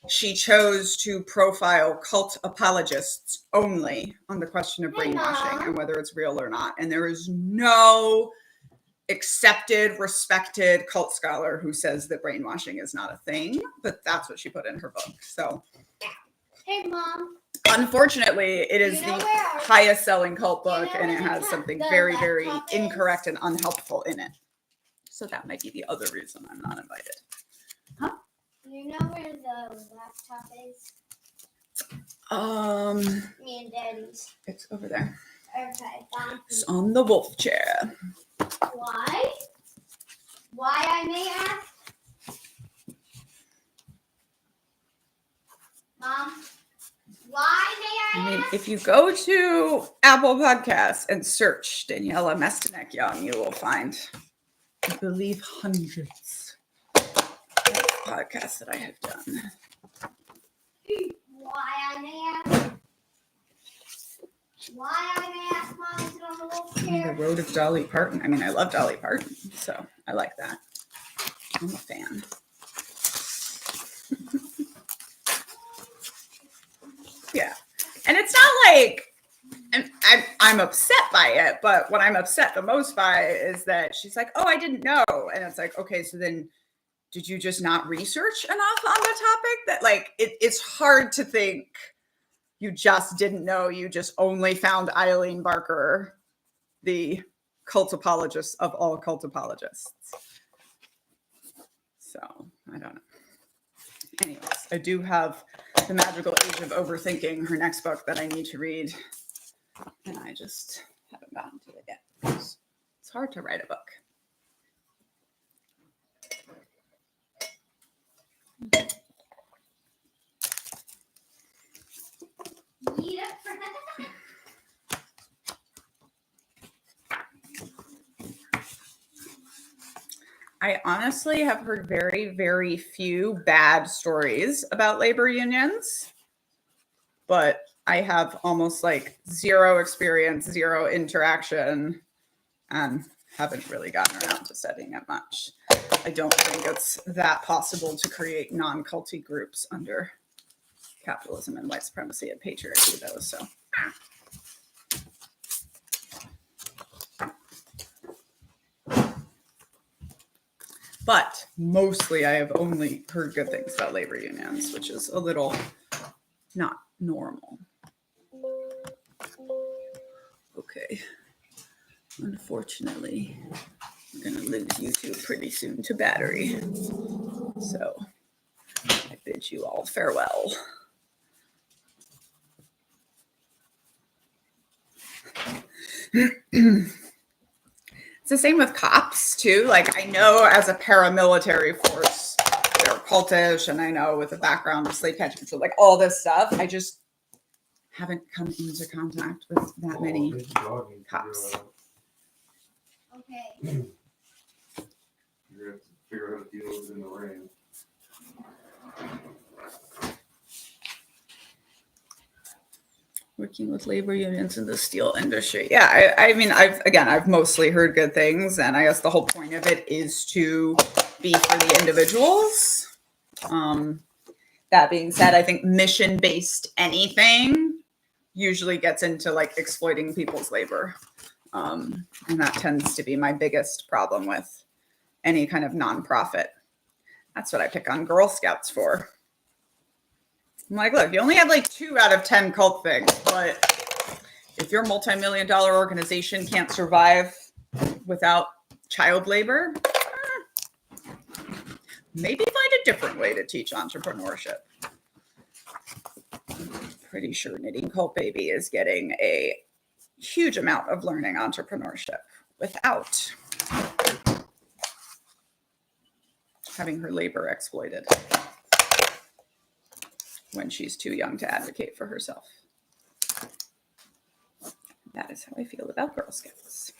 she chose to profile cult apologists only on the question of brainwashing and whether it's real or not. And there is no accepted, respected cult scholar who says that brainwashing is not a thing, but that's what she put in her book. So, hey, Mom. Unfortunately, it is the highest selling cult book, and it has something very, very incorrect and unhelpful in it. So that might be the other reason I'm not invited. Huh? You know where the laptop is? Me and Daddy's. It's over there. Okay, fine. It's on the wolf chair. Why? Why, I may ask? Mom? Why, may I I mean, ask? if you go to Apple Podcasts and search Daniela Mestenek Young, you will find, I believe, hundreds of podcasts that I have done. Why, I may ask? Why, I may ask, Mom, is it on the wolf The chair? Road of Dolly Parton. I mean, I love Dolly Parton, so I like that. I'm a fan. Yeah. And it's not like, and I'm upset by it, but what I'm upset the most by is that she's like, oh, I didn't know. And it's like, okay, so then did you just not research enough on the topic? That like, it's hard to think you just didn't know. You just only found Eileen Barker, the cult apologist of all cult apologists. So I don't know. Anyways, I do have The Magical Age of Overthinking, her next book that I need to read. And I just haven't gotten to it yet. It's hard to write a book. Yep. I honestly have heard very, very few bad stories about labor unions, but I have almost like zero experience, zero interaction, and haven't really gotten around to studying it much. I don't think it's that possible to create non-culty groups under capitalism and white supremacy and patriarchy, though. So, but mostly I have only heard good things about labor unions, which is a little not normal. Okay. Unfortunately, we're going to lose YouTube pretty soon to battery. So I bid you all farewell. It's the same with cops too. Like I know as a paramilitary force, they're cultish, and I know with a background of slave catching control, like all this stuff. I just haven't come into contact with that many cops. Okay. You're gonna have to figure out how to deal with it in the rain. Working with labor unions in the steel industry. Yeah, I mean, I've mostly heard good things, and I guess the whole point of it is to be for the individuals. That being said, I think mission-based anything usually gets into like exploiting people's labor. And that tends to be my biggest problem with any kind of nonprofit. That's what I pick on Girl Scouts for. I'm like, look, you only have like 2 out of 10 cult things, but if your multi-million-dollar organization can't survive without child labor, maybe find a different way to teach entrepreneurship. I'm pretty sure Knitting Cult Baby is getting a huge amount of learning entrepreneurship without having her labor exploited when she's too young to advocate for herself. That is how I feel about Girl Scouts.